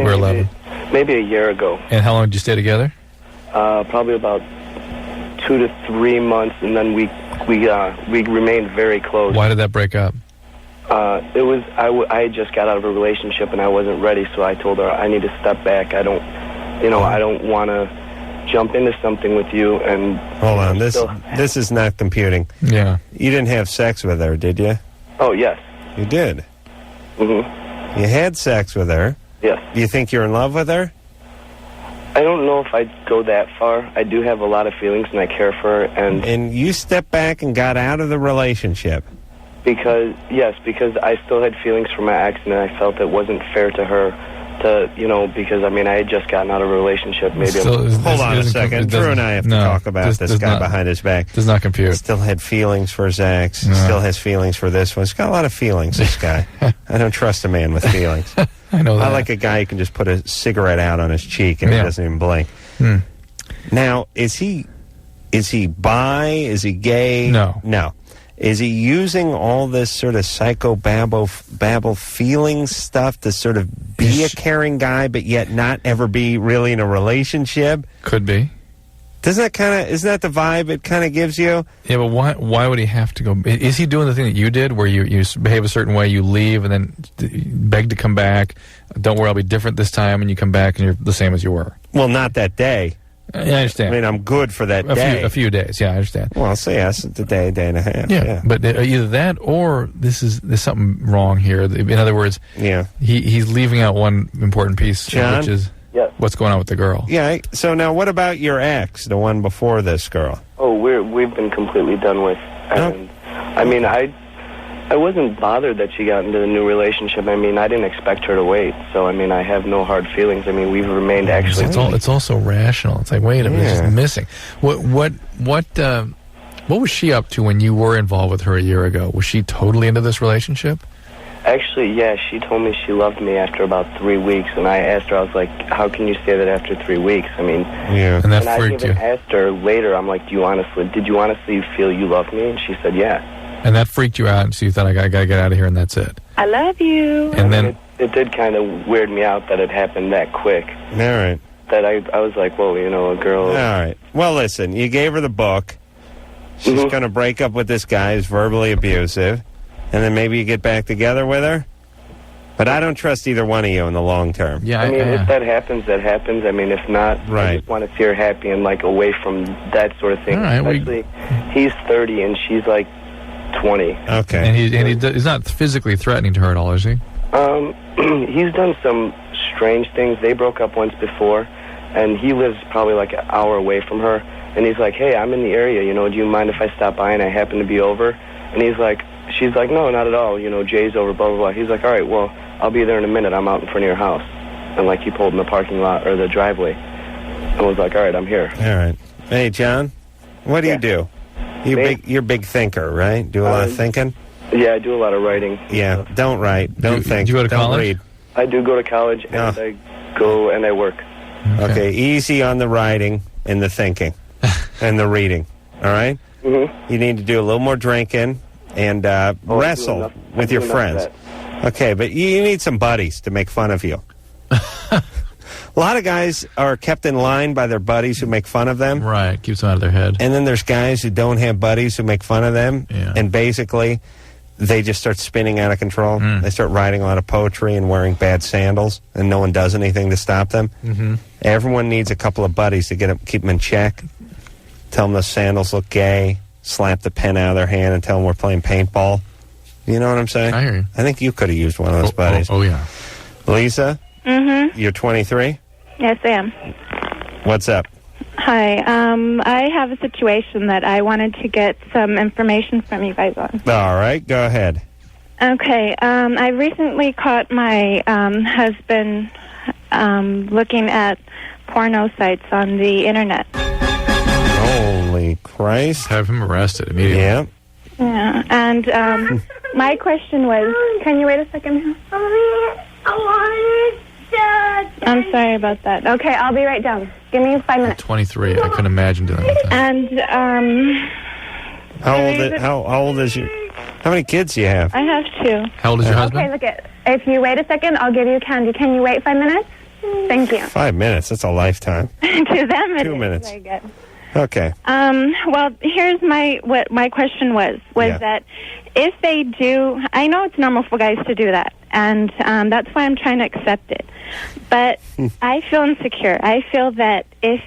C: We're 11.
O: Maybe a year ago.
C: And how long did you stay together?
O: Probably about 2 to 3 months, and then we remained very close.
C: Why did that break up?
O: It was I had just got out of a relationship and I wasn't ready, so I told her I need to step back. I don't want to jump into something with you. And
B: hold on, this is not computing.
C: Yeah,
B: you didn't have sex with her, did you?
O: Oh yes,
B: you did. You had sex with her.
O: Yes.
B: Do you think you're in love with her?
O: I don't know if I'd go that far. I do have a lot of feelings and I care for her.
B: And you stepped back and got out of the relationship.
O: Because I still had feelings for my ex, and I felt it wasn't fair to her to, because, I mean, I had just gotten out of a relationship. Maybe.
B: Hold on a second. Drew and I have to talk about this guy behind his back.
C: Does not compute.
B: Still had feelings for his ex. No. Still has feelings for this one. He's got a lot of feelings, this guy. I don't trust a man with feelings.
C: I know that.
B: I like a guy who can just put a cigarette out on his cheek and he doesn't even blink. Now, is he bi? Is he gay?
C: No.
B: Is he using all this sort of psycho-babble feelings stuff to sort of be a caring guy, but yet not ever be really in a relationship?
C: Could be.
B: Isn't that the vibe it kind of gives you?
C: Yeah, but why would he have to go? Is he doing the thing that you did, where you behave a certain way, you leave, and then beg to come back? Don't worry, I'll be different this time, and you come back, and you're the same as you were.
B: Well, not that day.
C: Yeah, I understand.
B: I mean, I'm good for that day.
C: A few days, yeah, I understand.
B: Well, I'll say yes, a day and a half.
C: Yeah. But either that or there's something wrong here. In other words, he's leaving out one important piece,
B: John?
C: which is what's going on with the girl.
B: Yeah, so now what about your ex, the one before this girl?
O: Oh, we've been completely done with. And, I mean, I wasn't bothered that she got into the new relationship. I mean, I didn't expect her to wait. So, I mean, I have no hard feelings. I mean, we've remained actually...
C: It's also rational. It's like, wait a minute, it's just missing. What was she up to when you were involved with her a year ago? Was she totally into this relationship?
O: Actually, yeah, she told me she loved me after about 3 weeks, and I asked her, I was like, how can you say that after 3 weeks? I mean...
C: Yeah, and that freaked you.
O: I even asked her later, I'm like, did you honestly feel you loved me? And she said, yeah.
C: And that freaked you out, and so you thought, I gotta get out of here, and that's it.
H: I love you.
C: And then
O: it did kind of weird me out that it happened that quick.
B: All right.
O: That I was like, whoa, a girl...
B: All right. Well, listen, you gave her the book. She's going to break up with this guy who's verbally abusive, and then maybe you get back together with her? But I don't trust either one of you in the long term.
C: Yeah,
O: I mean, if that happens, that happens. I mean, if not, I just want to see her happy and, like, away from that sort of thing.
C: All right,
O: especially, he's 30 and she's, like, 20.
B: Okay.
C: And he's not physically threatening to her at all, is he?
O: He's done some strange things. They broke up once before, and he lives probably like an hour away from her. And he's like, hey, I'm in the area, do you mind if I stop by and I happen to be over? And she's like, no, not at all, Jay's over, blah, blah, blah. He's like, all right, well, I'll be there in a minute. I'm out in front of your house. And, like, he pulled in the parking lot or the driveway. And was like, all right, I'm here.
B: All right. Hey, John, what do you do? You're a big thinker, right? Do a lot of thinking?
O: Yeah, I do a lot of writing.
B: Yeah, don't write. Don't think.
C: Do you go to
B: don't
C: college?
B: Read.
O: I do go to college, and I go and I work.
B: Okay, easy on the writing and the thinking and the reading, all right?
O: Mm-hmm.
B: You need to do a little more drinking and wrestle with your friends. Okay, but you need some buddies to make fun of you. A lot of guys are kept in line by their buddies who make fun of them.
C: Right, keeps them out of their head.
B: And then there's guys who don't have buddies who make fun of them.
C: Yeah.
B: And basically, they just start spinning out of control. They start writing a lot of poetry and wearing bad sandals, and no one does anything to stop them.
C: Mm-hmm.
B: Everyone needs a couple of buddies to keep them in check. Tell them the sandals look gay. Slap the pen out of their hand and tell them we're playing paintball. You know what I'm saying?
C: I hear you.
B: I think you could have used one of those buddies.
C: Oh, yeah.
B: Lisa,
H: Mm-hmm.
B: you're 23?
H: Yes, I am.
B: What's up?
H: Hi. I have a situation that I wanted to get some information from you guys on.
B: All right, go ahead.
H: Okay. I recently caught my husband looking at porno sites on the internet.
B: Holy Christ.
C: Have him arrested immediately.
B: Yeah.
H: Yeah. And my question was, can you wait a second? I'm sorry about that. Okay, I'll be right down. Give me 5 minutes.
C: 23. I couldn't imagine doing that.
H: And
B: How old is you? How many kids do you have?
H: I have 2.
C: How old is your husband?
H: Okay, look it. If you wait a second, I'll give you candy. Can you wait 5 minutes? Thank you.
B: 5 minutes. That's a lifetime.
H: To them, it
B: 2
H: is
B: minutes.
H: very good.
B: Okay.
H: Well, here's what my question was that if they do, I know it's normal for guys to do that, and that's why I'm trying to accept it. But I feel insecure. I feel that if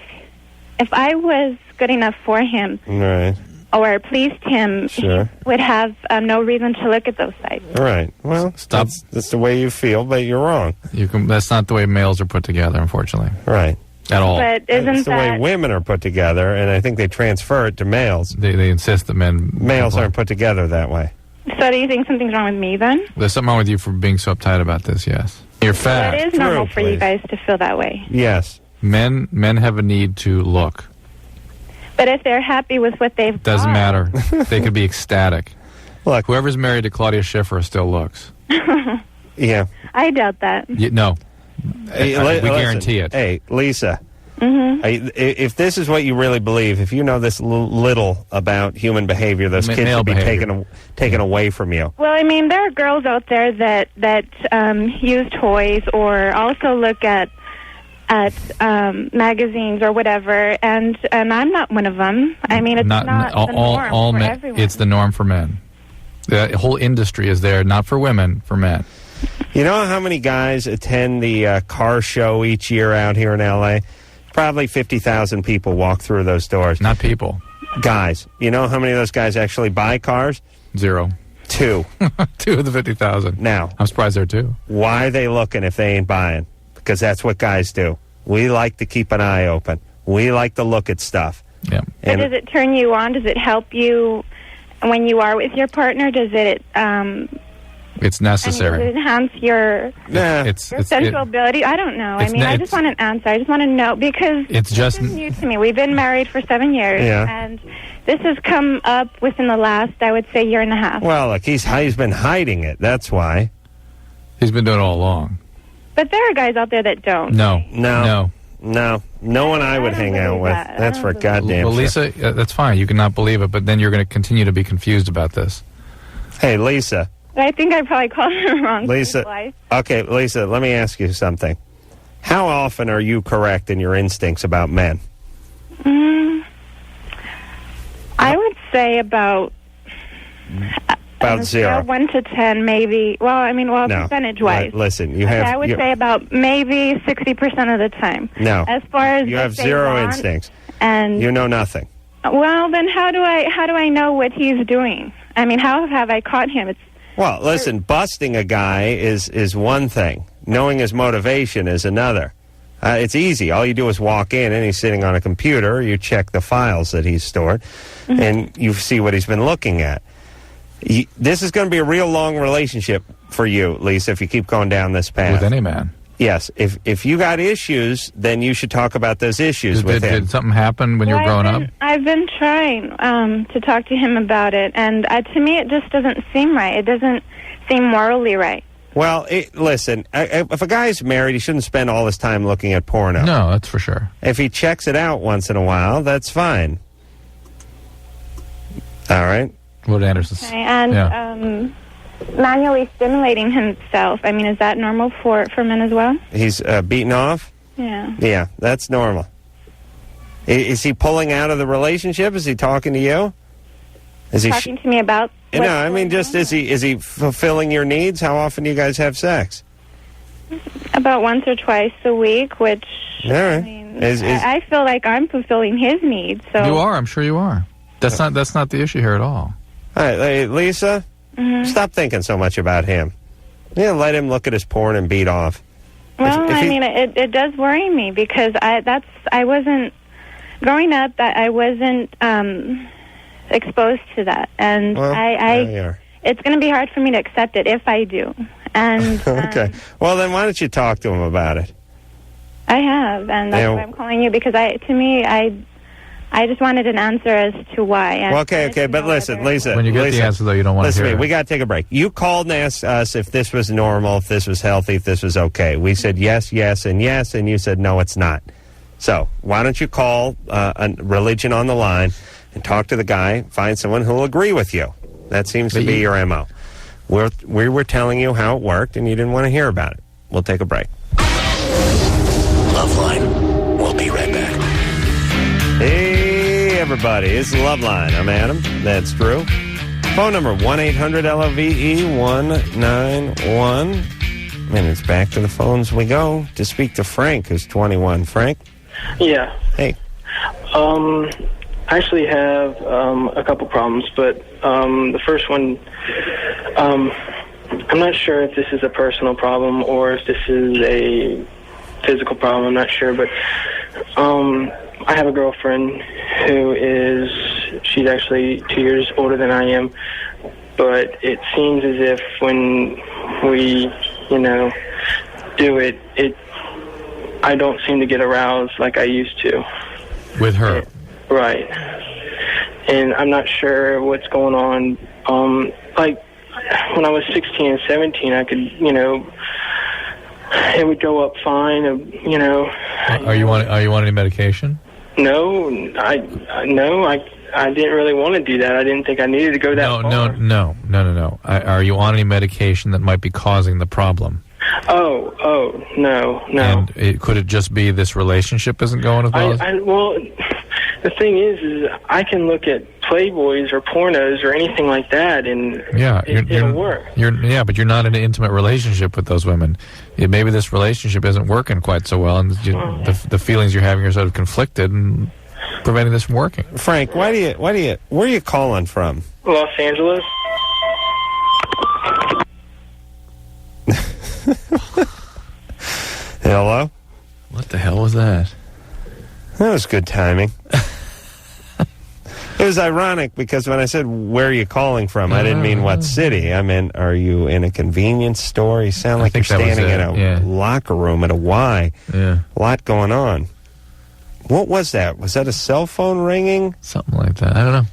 H: I was good enough for him,
B: Right.
H: or pleased him,
B: Sure.
H: he would have no reason to look at those sites.
B: All right. Well,
C: Stop.
B: That's the way you feel, but you're wrong.
C: That's not the way males are put together, unfortunately.
B: Right.
C: At all.
H: But isn't
B: It's the way
H: that
B: women are put together, and I think they transfer it to males.
C: They insist that
B: Males aren't put together that way.
H: so? Do you think something's wrong with me then?
C: There's something wrong with you for being so uptight about this, yes. You're
H: So
C: fat.
H: it is normal for you guys to feel that way.
B: Yes.
C: Men have a need to look.
H: But if they're happy with what they've
C: Doesn't matter. They could be ecstatic.
B: Look,
C: whoever's married to Claudia Schiffer still looks.
B: Yeah.
H: I doubt that.
C: No.
B: Hey,
C: we
B: listen,
C: guarantee it.
B: Hey, Lisa.
H: Mm-hmm.
B: If this is what you really believe, if you know this little about human behavior, those kids
C: Male
B: should be
C: behavior.
B: taken away from you.
H: Well, I mean, there are girls out there that use toys or also look at magazines or whatever, and I'm not one of them. I mean, it's not the norm
C: all
H: for
C: men.
H: everyone.
C: It's the norm for men. The whole industry is there, not for women, for men.
B: You know how many guys attend the car show each year out here in L.A.? Probably 50,000 people walk through those doors.
C: Not people.
B: Guys. You know how many of those guys actually buy cars?
C: 0.
B: 2.
C: 2 of the 50,000.
B: Now.
C: I'm surprised there are 2.
B: Why are they looking if they ain't buying? Because that's what guys do. We like to keep an eye open. We like to look at stuff.
C: Yeah.
H: But does it turn you on? Does it help you when you are with your partner? Does it
C: it's necessary.
H: does it enhance your sexual ability? I don't know. I mean, I just want an answer. I just want to know because
C: it's just
H: this is new to me. We've been married for 7 years, and this has come up within the last, I would say, year and a half.
B: Well, look, he's been hiding it. That's why.
C: He's been doing it all along.
H: But there are guys out there that don't.
B: No one I would hang out with. That's for goddamn
C: Well,
B: sure.
C: Lisa, that's fine. You cannot believe it, but then you're going to continue to be confused about this.
B: Hey, Lisa.
H: I think I probably called her wrong.
B: Lisa. Okay, Lisa, let me ask you something. How often are you correct in your instincts about men?
H: I would say about
B: 0.
H: 1 to 10, maybe. Well, I mean,
B: No.
H: percentage-wise.
B: Listen, you have.
H: I would say about maybe 60% of the time.
B: No.
H: As far as
B: you have
H: if they
B: 0
H: want,
B: instincts.
H: and
B: You know nothing.
H: well, then how do I know what he's doing? I mean, how have I caught him? It's
B: Well, listen, busting a guy is one thing. Knowing his motivation is another. It's easy. All you do is walk in, and he's sitting on a computer. You check the files that he's stored, and you see what he's been looking at. This is going to be a real long relationship for you, Lisa, if you keep going down this path.
C: With any man.
B: Yes. If you got issues, then you should talk about those issues with him.
C: Did something happen when you were growing up?
H: I've been trying to talk to him about it, and to me it just doesn't seem right. It doesn't seem morally right.
B: Well, listen, if a guy's married, he shouldn't spend all his time looking at porno.
C: No, that's for sure.
B: If he checks it out once in a while, that's fine. All right?
C: What did Anderson say?
H: Okay, and manually stimulating himself, I mean, is that normal for men as well?
B: He's beaten off?
H: Yeah.
B: Yeah, that's normal. Is he pulling out of the relationship? Is he talking to you? Is he
H: Talking to me about...
B: No, I mean, just is he fulfilling your needs? How often do you guys have sex?
H: About once or twice a week, which...
B: All right.
H: I mean, I feel like I'm fulfilling his needs, so...
C: You are. I'm sure you are. That's not the issue here at all.
B: All right, hey, Lisa, stop thinking so much about him. Yeah, let him look at his porn and beat off.
H: Well, I mean, it does worry me because I wasn't... Growing up, I wasn't exposed to that, and it's going to be hard for me to accept it if I do. And
B: okay, well then, why don't you talk to him about it?
H: I have, and that's why I'm calling you because I just wanted an answer as to why. And
B: Okay, but listen, Lisa.
C: When you get the answer, though, you don't want to hear
B: Listen,
C: it.
B: we got to take a break. You called and asked us if this was normal, if this was healthy, if this was okay. We said yes, and you said no, it's not. So why don't you call Religion on the Line and talk to the guy, find someone who will agree with you. That seems to be your MO. We were telling you how it worked, and you didn't want to hear about it. We'll take a break.
A: LoveLine. We'll be right back.
B: Hey, everybody. It's LoveLine. I'm Adam. That's Drew. Phone number 1-800-LOVE-191. And it's back to the phones we go to speak to Frank, who's 21. Frank?
P: Yeah.
B: Hey.
P: I actually have a couple problems, but the first one, I'm not sure if this is a personal problem or if this is a physical problem. I'm not sure, but I have a girlfriend she's actually 2 years older than I am, but it seems as if when we, do it, I don't seem to get aroused like I used to.
C: With her?
P: Right. And I'm not sure what's going on. Like, when I was 16 and 17, I could, it would go up fine,
C: Are you on any medication?
P: No, I didn't really want to do that. I didn't think I needed to go that far.
C: No. Are you on any medication that might be causing the problem?
P: Oh, no.
C: And could it just be this relationship isn't going as well?
P: Well, the thing is I can look at Playboys or pornos or anything like that, and it'll work.
C: But you're not in an intimate relationship with those women. Maybe this relationship isn't working quite so well, and the feelings you're having are sort of conflicted and preventing this from working.
B: Frank, where are you calling from?
P: Los Angeles.
B: Hello?
C: What the hell was that?
B: That was good timing. It was ironic because when I said, where are you calling from, I didn't mean what city. I meant, are you in a convenience store? You sound like you're standing in a locker room at a Y.
C: Yeah.
B: A lot going on. What was that? Was that a cell phone ringing?
C: Something like that. I don't know.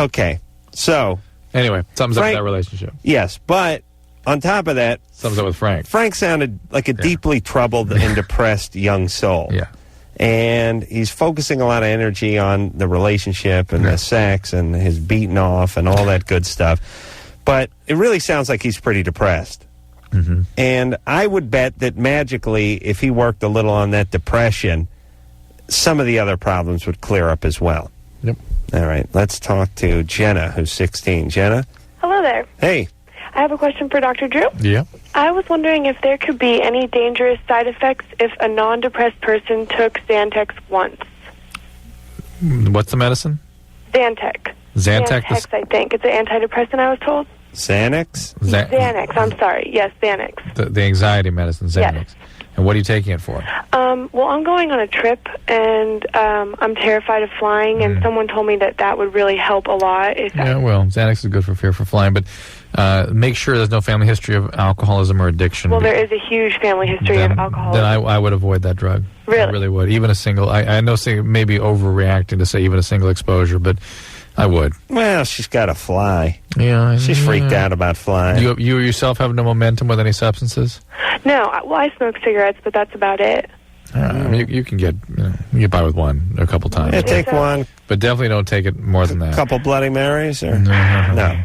B: Okay. So.
C: Anyway, something's up with that relationship.
B: Yes, but on top of that.
C: Something's up with Frank.
B: Frank sounded like a deeply troubled and depressed young soul.
C: Yeah.
B: And he's focusing a lot of energy on the relationship and the sex and his beating off and all that good stuff. But it really sounds like he's pretty depressed.
C: Mm-hmm.
B: And I would bet that magically, if he worked a little on that depression, some of the other problems would clear up as well.
C: Yep.
B: All right, let's talk to Jenna, who's 16. Jenna?
Q: Hello there.
B: Hey.
Q: I have a question for Dr. Drew.
C: Yeah.
Q: I was wondering if there could be any dangerous side effects if a non-depressed person took Xanax once.
C: What's the medicine?
Q: Xanax.
C: Xanax,
Q: I think. It's an antidepressant, I was told.
B: Xanax?
Q: Xanax, I'm sorry. Yes, Xanax.
C: The anxiety medicine, Xanax.
Q: Yes.
C: And what are you taking it for?
Q: Well, I'm going on a trip, and I'm terrified of flying, and someone told me that would really help a lot.
C: Well, Xanax is good for fear for flying, but make sure there's no family history of alcoholism or addiction.
Q: Well, there is a huge family history of alcoholism.
C: Then I would avoid that drug.
Q: Really?
C: I really would. Even a single, I know maybe overreacting to say even a single exposure, but I would.
B: Well, she's got to fly.
C: Yeah.
B: She's freaked out about flying.
C: You yourself have no momentum with any substances?
Q: No, I smoke cigarettes, but that's about it.
C: I mean, you can get by with one a couple times.
B: Yeah, take one.
C: But definitely don't take it more than that.
B: A couple Bloody Marys? Or?
C: No.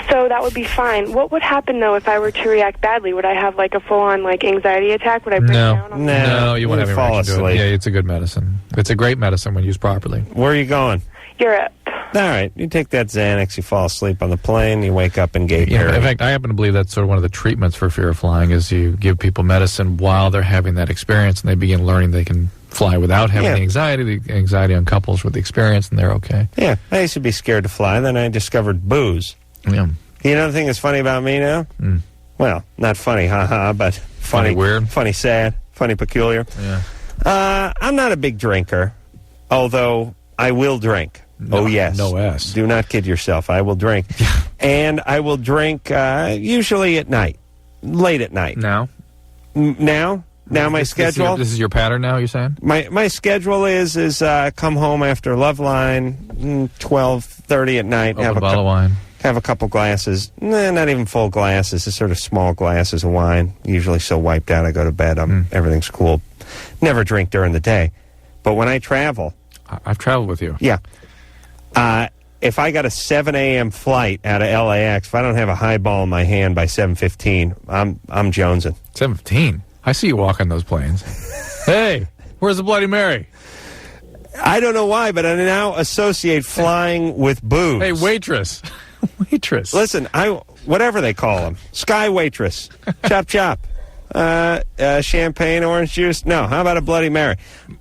Q: So that would be fine. What would happen, though, if I were to react badly? Would I have, like, a full-on, like, anxiety attack? Would I break down?
C: No, you won't have
B: fall asleep.
C: Yeah, it's a good medicine. It's a great medicine when used properly.
B: Where are you going?
Q: Europe.
B: All right. You take that Xanax, you fall asleep on the plane, you wake up in Gay
C: Yeah,
B: Perry.
C: in fact, I happen to believe that's sort of one of the treatments for fear of flying is you give people medicine while they're having that experience, and they begin learning they can fly without having the anxiety. The anxiety uncouples with the experience, and they're okay.
B: Yeah, I used to be scared to fly. Then I discovered booze.
C: Yeah.
B: You know the thing that's funny about me now? Well, not funny, haha, but funny,
C: weird,
B: funny, sad, funny, peculiar.
C: Yeah.
B: I'm not a big drinker, although I will drink.
C: No,
B: yes.
C: no S.
B: Do not kid yourself. I will drink. And I will drink usually at night, late at night.
C: Now?
B: Now my schedule.
C: This is your pattern now, you're saying?
B: My schedule is come home after LoveLine, 12:30 at night.
C: Open a bottle of wine.
B: Have a couple glasses. Not even full glasses. Just sort of small glasses of wine. Usually so wiped out I go to bed. Everything's cool. Never drink during the day. But when I travel.
C: I've traveled with you.
B: Yeah. If I got a 7 a.m. flight out of LAX, if I don't have a highball in my hand by 7:15, I'm jonesing.
C: 7:15? I see you walking those planes. Hey, where's the Bloody Mary?
B: I don't know why, but I now associate flying with booze.
C: Hey, waitress. Waitress.
B: Listen, whatever they call them. Sky waitress. Chop chop. Champagne, orange juice. No, how about a Bloody Mary?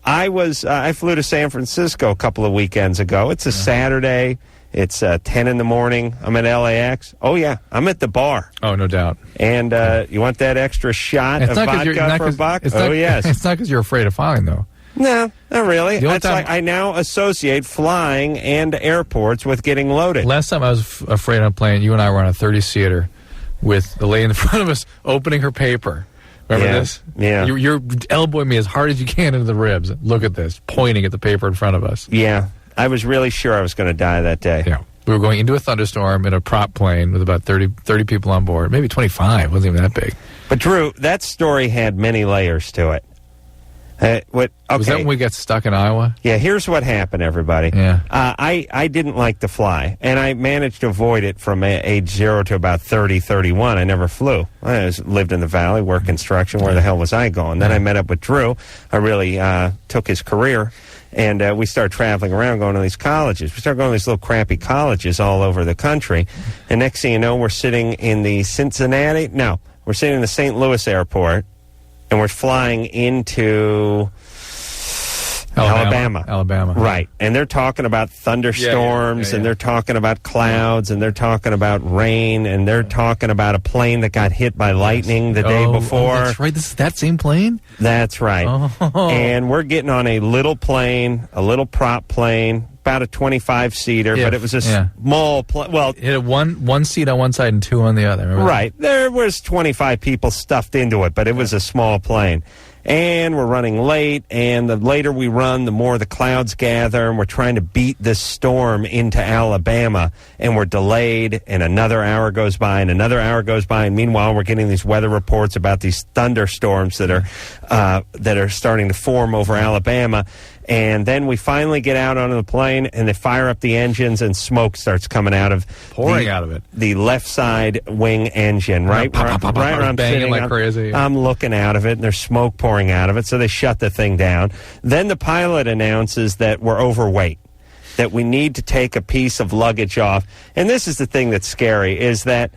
B: I flew to San Francisco a couple of weekends ago. It's a Saturday. It's 10 in the morning. I'm at LAX. Oh, yeah. I'm at the bar.
C: Oh, no doubt.
B: And you want that extra shot of vodka for a buck? Yes.
C: It's not because you're afraid of flying, though.
B: No, not really. It's like I now associate flying and airports with getting loaded.
C: Last time I was afraid on a plane, you and I were on a 30-seater with the lady in front of us opening her paper. Remember this?
B: Yeah.
C: You're elbowing me as hard as you can into the ribs. Look at this, pointing at the paper in front of us.
B: Yeah. I was really sure I was going to die that day.
C: Yeah. We were going into a thunderstorm in a prop plane with about 30 people on board. Maybe 25. It wasn't even that big.
B: But, Drew, that story had many layers to it.
C: Was that when we got stuck in Iowa?
B: Yeah, here's what happened, everybody.
C: Yeah.
B: I didn't like to fly, and I managed to avoid it from age 0 to about 30, 31. I never flew. I lived in the valley, worked construction. Where the hell was I going? Then I met up with Drew. I really took his career, and we started traveling around, going to these colleges. We started going to these little crappy colleges all over the country, and next thing you know, we're sitting in the Cincinnati. No, we're sitting in the St. Louis airport. And we're flying into Alabama. Right. And they're talking about thunderstorms, and they're talking about clouds, and they're talking about rain, and they're talking about a plane that got hit by lightning the day before.
C: Oh, that's right. This is that same plane?
B: That's right.
C: Oh.
B: And we're getting on a little plane, a little prop plane, about a 25-seater, but it was a small plane. Well,
C: it had one seat on one side and two on the other. Remember
B: right. There was 25 people stuffed into it, but it was a small plane. And we're running late, and the later we run, the more the clouds gather, and we're trying to beat this storm into Alabama, and we're delayed, and another hour goes by, and another hour goes by, and meanwhile we're getting these weather reports about these thunderstorms that are starting to form over Alabama. And then we finally get out onto the plane, and they fire up the engines, and smoke starts coming out of the left side wing engine, right where I'm sitting,
C: like crazy.
B: I'm looking out of it, and there's smoke pouring out of it, so they shut the thing down. Then the pilot announces that we're overweight, that we need to take a piece of luggage off. And this is the thing that's scary, is that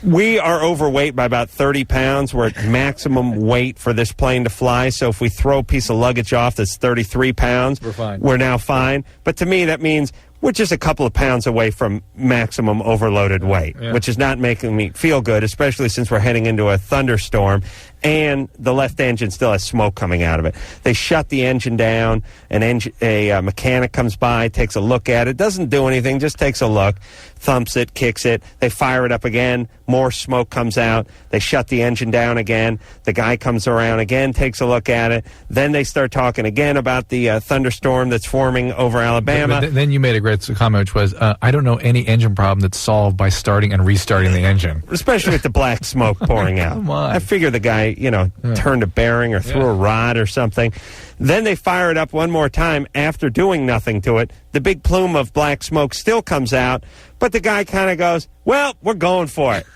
B: we are overweight by about 30 pounds. We're at maximum weight for this plane to fly. So if we throw a piece of luggage off that's 33 pounds,
C: we're fine.
B: We're now fine. But to me, that means we're just a couple of pounds away from maximum overloaded weight, which is not making me feel good, especially since we're heading into a thunderstorm. And the left engine still has smoke coming out of it. They shut the engine down. A mechanic comes by, takes a look at it, doesn't do anything, just takes a look, thumps it, kicks it. They fire it up again. More smoke comes out. They shut the engine down again. The guy comes around again, takes a look at it. Then they start talking again about the thunderstorm that's forming over Alabama.
C: But then you made a great comment, which was, I don't know any engine problem that's solved by starting and restarting the engine.
B: Especially with the black smoke pouring out.
C: Come on.
B: I figure the guy, turned a bearing or threw a rod or something. Then they fire it up one more time after doing nothing to it. The big plume of black smoke still comes out, but the guy kind of goes, well, we're going for it.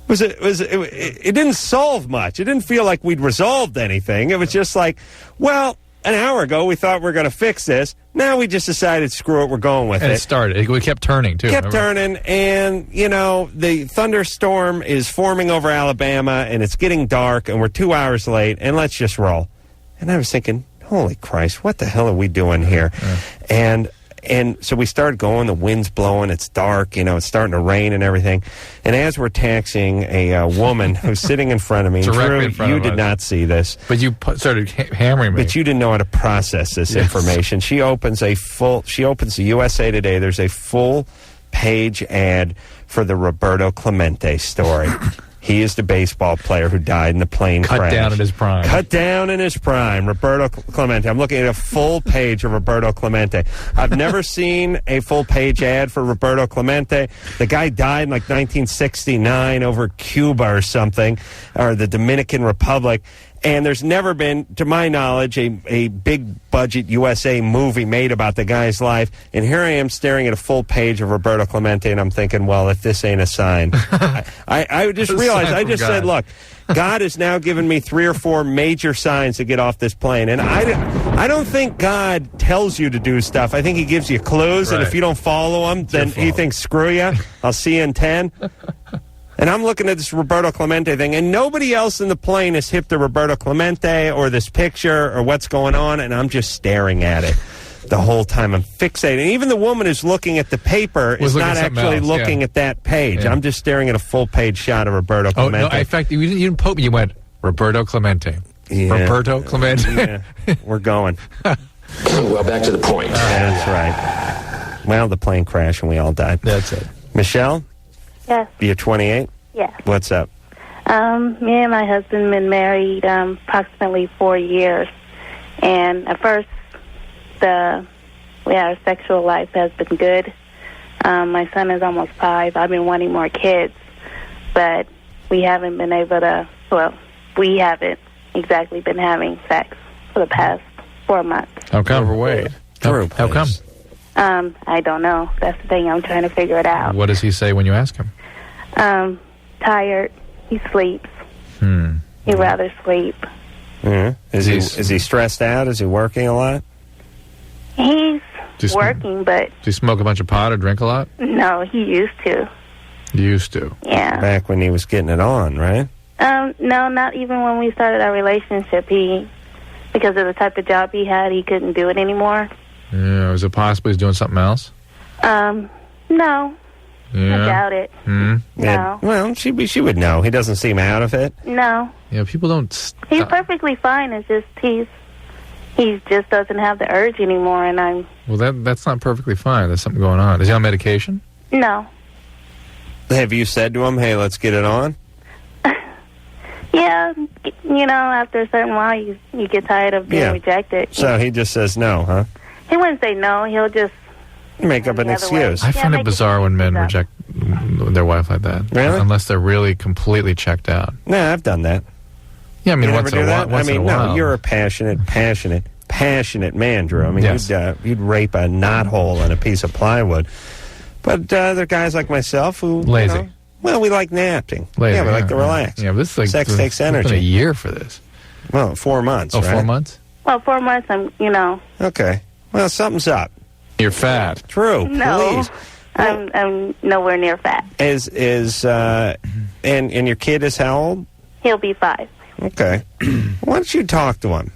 B: It didn't solve much. It didn't feel like we'd resolved anything. It was just like, well, an hour ago we thought we were going to fix this. Now we just decided, screw it, we're going with it.
C: And it started. We kept turning, too.
B: Turning, and, the thunderstorm is forming over Alabama, and it's getting dark, and we're 2 hours late, and let's just roll. And I was thinking, holy Christ, what the hell are we doing here? Yeah. And so we started going, the wind's blowing, it's dark, it's starting to rain and everything. And as we're taxiing, a woman who's sitting in front of me, Drew, you did not see this.
C: But you started hammering me.
B: But you didn't know how to process this information. She opens the USA Today. There's a full page ad for the Roberto Clemente story. He is the baseball player who died in the plane crash.
C: Cut down in his prime.
B: Cut down in his prime. Roberto Clemente. I'm looking at a full page of Roberto Clemente. I've never seen a full page ad for Roberto Clemente. The guy died in like 1969 over Cuba or something, or the Dominican Republic. And there's never been, to my knowledge, a big-budget USA movie made about the guy's life. And here I am staring at a full page of Roberto Clemente, and I'm thinking, well, if this ain't a sign. I just realized, I just said, look, God has now given me 3 or 4 major signs to get off this plane. And I don't think God tells you to do stuff. I think he gives you clues, and if you don't follow them, then he thinks, screw you, I'll see you in 10. And I'm looking at this Roberto Clemente thing, and nobody else in the plane is hip to Roberto Clemente or this picture or what's going on, and I'm just staring at it the whole time. I'm fixated. And even the woman who's looking at the paper is not actually looking at that page. Yeah. I'm just staring at a full-page shot of Roberto Clemente.
C: No, in fact, you didn't poke me. You went, Roberto Clemente.
B: Yeah.
C: Roberto Clemente.
B: Yeah. We're going.
A: Well, back to the point.
B: That's right. Well, the plane crashed and we all died.
C: That's it.
B: Michelle?
L: Yes.
B: You're 28?
L: Yes.
B: What's up?
L: Me and my husband been married approximately 4 years. And at first, our sexual life has been good. My son is almost 5. I've been wanting more kids. But we haven't been able to, we haven't exactly been having sex for the past 4 months.
C: How come?
B: Overweight.
C: How come?
L: I don't know. That's the thing. I'm trying to figure it out.
C: What does he say when you ask him?
L: Tired. He sleeps. He'd rather sleep.
B: Is he stressed out? Is he working a lot?
L: He's working, but...
C: Does he smoke a bunch of pot or drink a lot?
L: No, he used to.
C: Used to?
L: Yeah.
B: Back when he was getting it on, right?
L: No, not even when we started our relationship. Because of the type of job he had, he couldn't do it anymore.
C: Yeah, is it possible he's doing something else?
L: No.
C: Yeah.
L: I doubt it.
C: No.
B: Yeah. Well, she would know. He doesn't seem out of it.
L: No.
C: Yeah, people don't...
L: He's perfectly fine. It's just he just doesn't have the urge anymore, and I'm...
C: Well, that's not perfectly fine. There's something going on. Is he on medication?
L: No.
B: Have you said to him, hey, let's get it on?
L: Yeah, after a certain while, you get tired of being rejected.
B: So he just says no, huh?
L: He wouldn't say no. He'll just...
B: make up an excuse.
C: I find it bizarre when men reject their wife like that.
B: Really?
C: Unless they're really completely checked out.
B: No, I've done that.
C: Yeah, I mean,
B: you
C: once in a while.
B: No, you're a passionate man, Drew. I mean,
C: yes.
B: you'd rape a knothole in a piece of plywood. But there are guys like myself who...
C: Lazy.
B: Well, we like napping.
C: Lazy,
B: we like to relax.
C: Yeah, but this is like...
B: Sex takes energy.
C: It's been a year for this.
B: Well, 4 months,
C: right? 4 months?
L: Well, 4 months,
B: Okay. Well, something's up.
C: You're fat.
B: True.
L: No.
B: Please.
L: I'm nowhere near fat.
B: And your kid is how old?
L: He'll be 5.
B: Okay. Why don't you talk to him?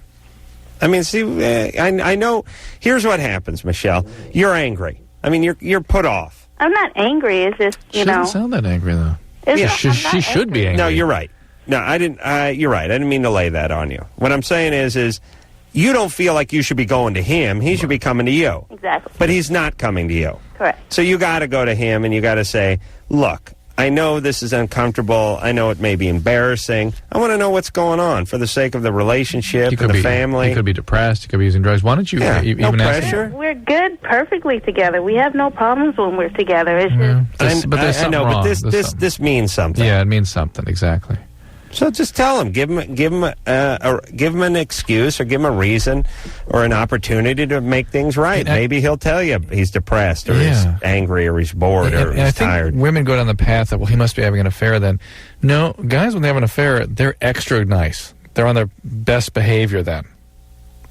B: I mean, see, I know. Here's what happens, Michelle. You're angry. I mean, you're put off.
L: I'm not angry. It's just,
C: She doesn't sound that angry, though. She should be angry.
B: No, you're right. No, I didn't. You're right. I didn't mean to lay that on you. What I'm saying is you don't feel like you should be going to him. He should be coming to you.
L: Exactly.
B: But he's not coming to you.
L: Correct.
B: So you got to go to him and you got to say, look, I know this is uncomfortable. I know it may be embarrassing. I want to know what's going on for the sake of the relationship and the family.
C: He could be depressed. He could be using drugs. Why don't you even
B: no
C: ask
B: pressure?
C: him?
L: We're good perfectly together. We have no problems when we're together. It's just...
C: But there's something wrong.
B: But this means something.
C: Yeah, it means something, exactly.
B: So just tell him, give him an excuse or give him a reason or an opportunity to make things right. Maybe he'll tell you he's depressed or he's angry or he's bored or he's tired.
C: Women go down the path of, well, he must be having an affair then. No, guys, when they have an affair, they're extra nice. They're on their best behavior then.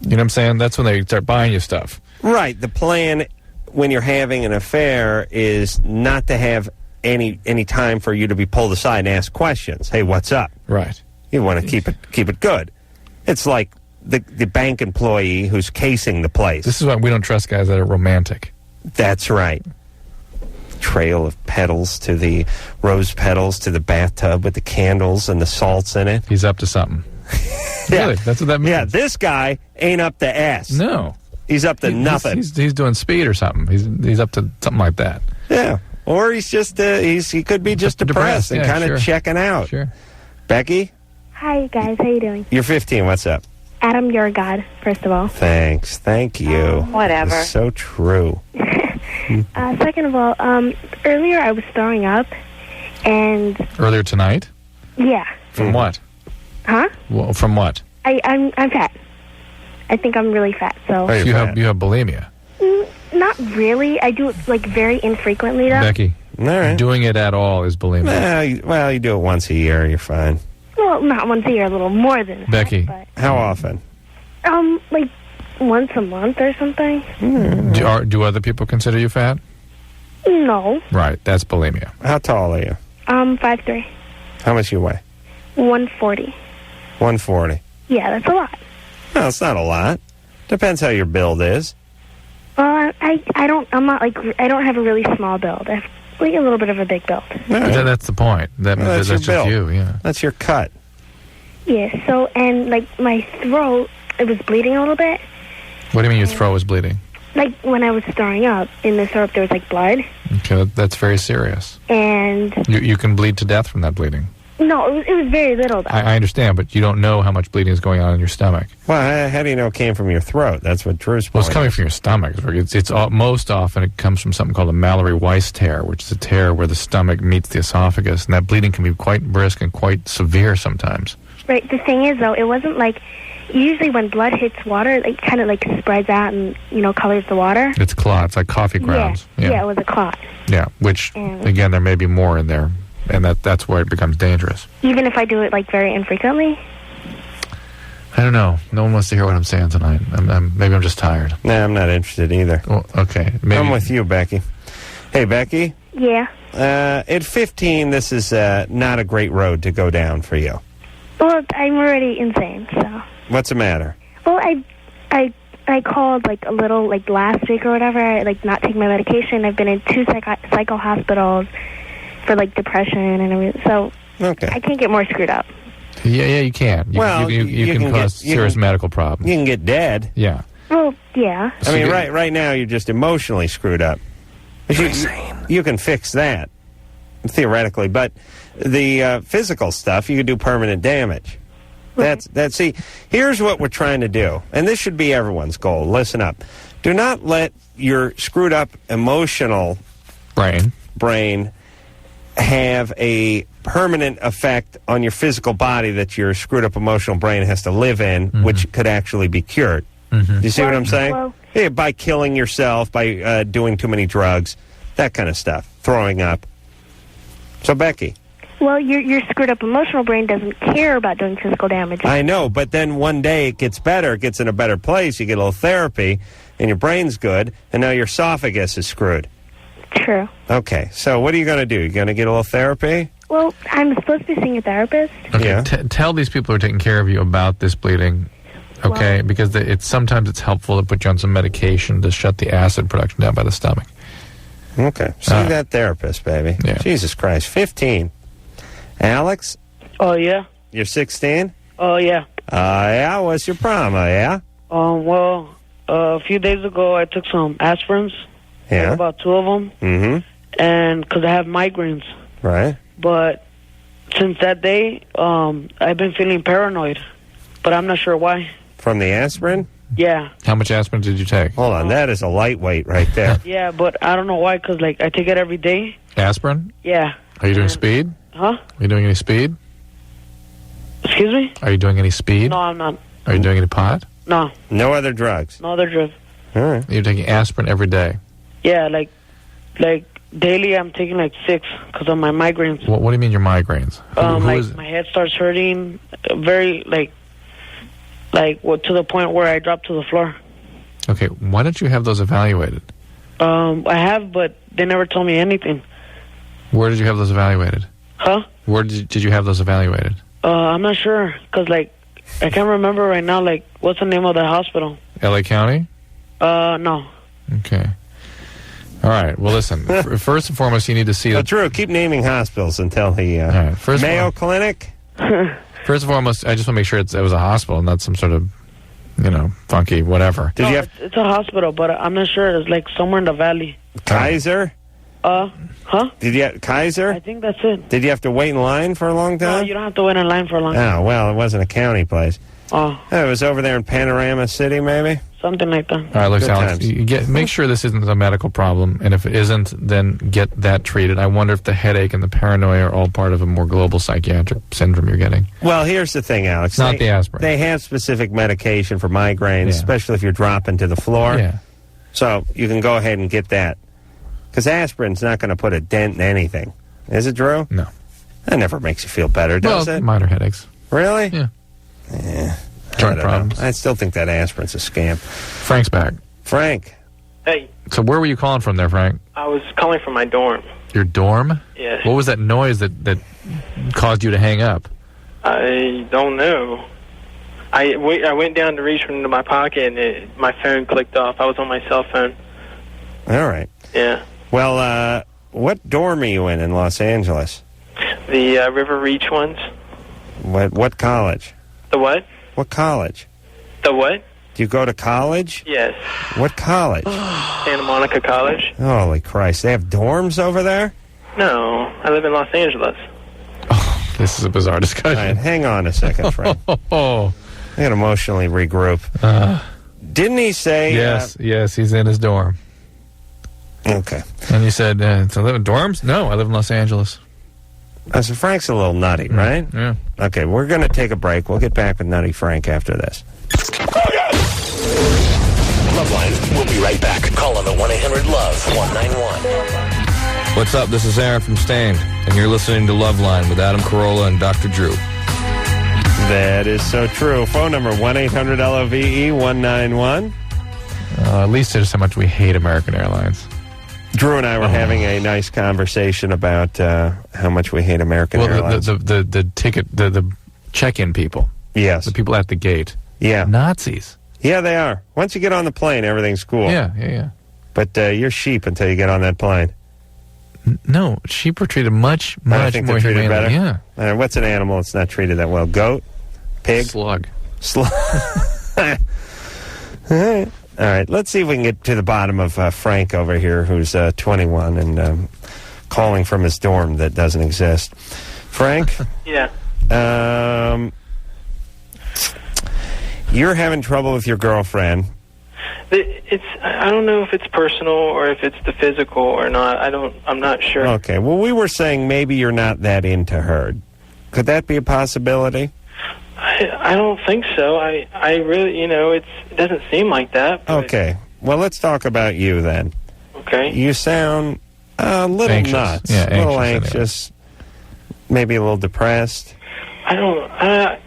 C: You know what I'm saying? That's when they start buying you stuff.
B: Right. The plan when you're having an affair is not to have any time for you to be pulled aside and ask questions. Hey, what's up?
C: Right.
B: You want to keep it good. It's like the bank employee who's casing the place.
C: This is why we don't trust guys that are romantic.
B: That's right. Trail of petals to the rose petals to the bathtub with the candles and the salts in it.
C: He's up to something.
B: Yeah.
C: Really, that's what that means.
B: Yeah, this guy ain't up to S.
C: No.
B: He's up to nothing.
C: He's doing speed or something. He's up to something like that.
B: Yeah. Or he's just he could be just depressed and kind of checking out.
C: Sure.
B: Becky?
L: Hi, guys. How you doing?
B: You're 15. What's up?
L: Adam, you're a god, first of all.
B: Thanks. Thank you.
L: Whatever.
B: It's so true.
L: Second of all, earlier I was throwing up, and...
C: Earlier tonight?
L: Yeah.
C: From what?
L: Huh?
C: Well, from what?
L: I'm fat. I think I'm really fat, so...
C: Oh, you have bulimia.
L: Not really. I do it, like, very infrequently, though.
C: Becky,
B: all right.
C: Doing it at all is bulimia.
B: Well, you do it once a year, you're fine.
L: Well, not once a year, a little more than that.
C: Becky.
L: But,
B: how often?
L: Like, once a month or something.
C: Do other people consider you fat?
L: No.
C: Right, that's bulimia.
B: How tall are you?
L: 5'3".
B: How much you weigh?
L: 140.
B: 140.
L: Yeah, that's a lot.
B: No, it's not a lot. Depends how your build is.
L: I don't have a really small build. I have like a little bit of a big build.
C: That's the point. That's
B: your
C: just
B: build.
C: you, yeah.
B: That's your cut.
L: Yeah, so, and like my throat, it was bleeding a little bit.
C: What do you mean your throat was bleeding?
L: Like when I was throwing up, in the throat there was like blood.
C: Okay, that's very serious.
L: And...
C: You can bleed to death from that bleeding.
L: No, it was very little, though.
C: I understand, but you don't know how much bleeding is going on in your stomach.
B: Well, how do you know it came from your throat? That's what Drew's point.
C: Well, it's coming from your stomach. Most often it comes from something called a Mallory-Weiss tear, which is a tear where the stomach meets the esophagus, and that bleeding can be quite brisk and quite severe sometimes.
L: Right. The thing is, though, it wasn't like... Usually when blood hits water, it kind of like spreads out and, colors the water.
C: It's clots, like coffee grounds.
L: Yeah, it was a clot.
C: Yeah, which, again, there may be more in there. And that's where it becomes dangerous.
L: Even if I do it, like, very infrequently?
C: I don't know. No one wants to hear what I'm saying tonight. Maybe I'm just tired.
B: Nah, I'm not interested either.
C: Well, okay. Maybe.
B: I'm with you, Becky. Hey, Becky?
L: Yeah?
B: At 15, this is not a great road to go down for you.
L: Well, I'm already insane, so...
B: What's the matter?
L: Well, I called, like, a little, like, last week or whatever, not taking my medication. I've been in 2 psycho hospitals for, like, depression and everything. So
B: okay.
L: I can't get more screwed up.
C: Yeah, you can. You can cause serious medical problems.
B: You can get dead.
C: Yeah.
L: Well, yeah.
B: I mean, right now you're just emotionally screwed up. You can fix that, theoretically. But the physical stuff, you can do permanent damage. Right. See, here's what we're trying to do. And this should be everyone's goal. Listen up. Do not let your screwed up emotional brain have a permanent effect on your physical body that your screwed up emotional brain has to live in, which could actually be cured. Do you see what I'm saying?
L: Well,
B: yeah, by killing yourself, by doing too many drugs, that kind of stuff, throwing up. So, Becky.
L: Well, your screwed up emotional brain doesn't care about doing physical damage.
B: I know, but then one day it gets better, it gets in a better place, you get a little therapy, and your brain's good, and now your esophagus is screwed.
L: True.
B: Okay, so what are you going to do? You're going to get a little therapy?
L: Well, I'm supposed to be seeing a therapist.
C: Okay,
B: yeah.
C: Tell these people who are taking care of you about this bleeding, okay? Because sometimes it's helpful to put you on some medication to shut the acid production down by the stomach.
B: Okay, see that therapist, baby.
C: Yeah.
B: Jesus Christ, 15. Alex?
R: Oh, yeah?
B: You're 16?
R: Oh, yeah.
B: Yeah, what's your problem, yeah?
R: Well, a few days ago I took some aspirins.
B: Yeah.
R: About 2 of them.
B: Mm-hmm.
R: And because I have migraines.
B: Right.
R: But since that day, I've been feeling paranoid. But I'm not sure why.
B: From the aspirin?
R: Yeah.
C: How much aspirin did you take?
B: Hold on, that is a lightweight right there.
R: Yeah, but I don't know why, because, I take it every day.
C: Aspirin?
R: Yeah.
C: Are you doing speed?
R: Huh?
C: Are you doing any speed?
R: Excuse me?
C: Are you doing any speed?
R: No, I'm not.
C: Are you doing any pot?
R: No.
B: No other drugs?
R: No other drugs.
B: All right.
C: You're taking aspirin every day?
R: Yeah, like daily I'm taking like 6 because of my migraines.
C: What do you mean your migraines? Who
R: Like
C: is it?
R: my head starts hurting, very to the point where I drop to the floor.
C: Okay, why don't you have those evaluated?
R: I have, but they never told me anything.
C: Where did you have those evaluated?
R: Huh?
C: Where did you have those evaluated?
R: I'm not sure because I can't remember right now. Like, what's the name of the hospital?
C: LA County?
R: No.
C: Okay. All right. Well, listen. First and foremost, you need to see.
B: Drew, keep naming hospitals until he.
C: First
B: Mayo Clinic.
C: First and foremost, I just want to make sure it was a hospital, not some sort of, funky whatever.
B: Did you have?
R: It's a hospital, but I'm not sure. It's like somewhere in the valley.
B: Kaiser?
R: Huh?
B: Did you have Kaiser?
R: I think that's it.
B: Did you have to wait in line for a long
R: No,
B: time?
R: you don't have to wait in line for a long time.
B: Oh, well, it wasn't a county place.
R: Oh.
B: It was over there in Panorama City, maybe?
R: Something like that.
C: All right, look,
B: Good
C: Alex,
B: times.
C: make sure this isn't a medical problem, and if it isn't, then get that treated. I wonder if the headache and the paranoia are all part of a more global psychiatric syndrome you're getting.
B: Well, here's the thing, Alex.
C: Not the aspirin.
B: They have specific medication for migraines, especially if you're dropping to the floor.
C: Yeah.
B: So you can go ahead and get that. Because aspirin's not going to put a dent in anything. Is it, Drew?
C: No.
B: That never makes you feel better, does it?
C: Minor headaches.
B: Really?
C: Yeah.
B: Yeah.
C: Joint problems.
B: I still think that aspirin's a scam.
C: Frank's back.
B: Frank.
S: Hey,
C: So where were you calling from there, Frank?
S: I was calling from my dorm.
C: Your dorm?
S: Yes.
C: What was that noise that caused you to hang up?
S: I don't know. I went down to reach into my pocket and my phone clicked off. I was on my cell phone.
B: All right.
S: Yeah.
B: Well, what dorm are you in Los Angeles?
S: The River Reach ones.
B: What college?
S: The what?
B: What college?
S: The what?
B: Do you go to college?
S: Yes.
B: What college?
S: Santa Monica College.
B: Holy Christ. They have dorms over there?
S: No, I live in Los Angeles.
C: This is a bizarre discussion.
B: All right, hang on a second, Frank. I can emotionally regroup. Didn't he say...
C: Yes, he's in his dorm.
B: Okay.
C: And you said, to live in dorms? No, I live in Los Angeles.
B: So Frank's a little nutty, right?
C: Yeah.
B: Okay, we're going to take a break. We'll get back with Nutty Frank after this.
A: LoveLine, we'll be right back. Call on the 1-800-LOVE-191.
I: What's up? This is Aaron from Stained, and you're listening to LoveLine with Adam Carolla and Dr. Drew.
B: That is so true. Phone number 1-800-LOVE-191.
C: At least just how much we hate American Airlines.
B: Drew and I were having a nice conversation about how much we hate American Airlines.
C: The ticket, the check-in people.
B: Yes.
C: The people at the gate.
B: Yeah.
C: Nazis.
B: Yeah, they are. Once you get on the plane, everything's cool.
C: Yeah.
B: But you're sheep until you get on that plane.
C: No, sheep are treated much
B: I think
C: more
B: they're treated
C: humanely.
B: better.
C: Yeah.
B: What's an animal that's not treated that well? Goat? Pig?
C: Slug.
B: All right, let's see if we can get to the bottom of Frank over here, who's 21 and calling from his dorm that doesn't exist. Frank?
S: Yeah.
B: You're having trouble with your girlfriend.
S: I don't know if it's personal or if it's the physical or not. I'm not sure.
B: Okay, well, we were saying maybe you're not that into her. Could that be a possibility?
S: I don't think so. I really, it doesn't seem like that. But
B: Okay, well, let's talk about you then.
S: Okay.
B: You sound a little
C: Anxious.
B: nuts,
C: Yeah,
B: a little
C: anxious,
B: anxious, maybe a little depressed.
S: I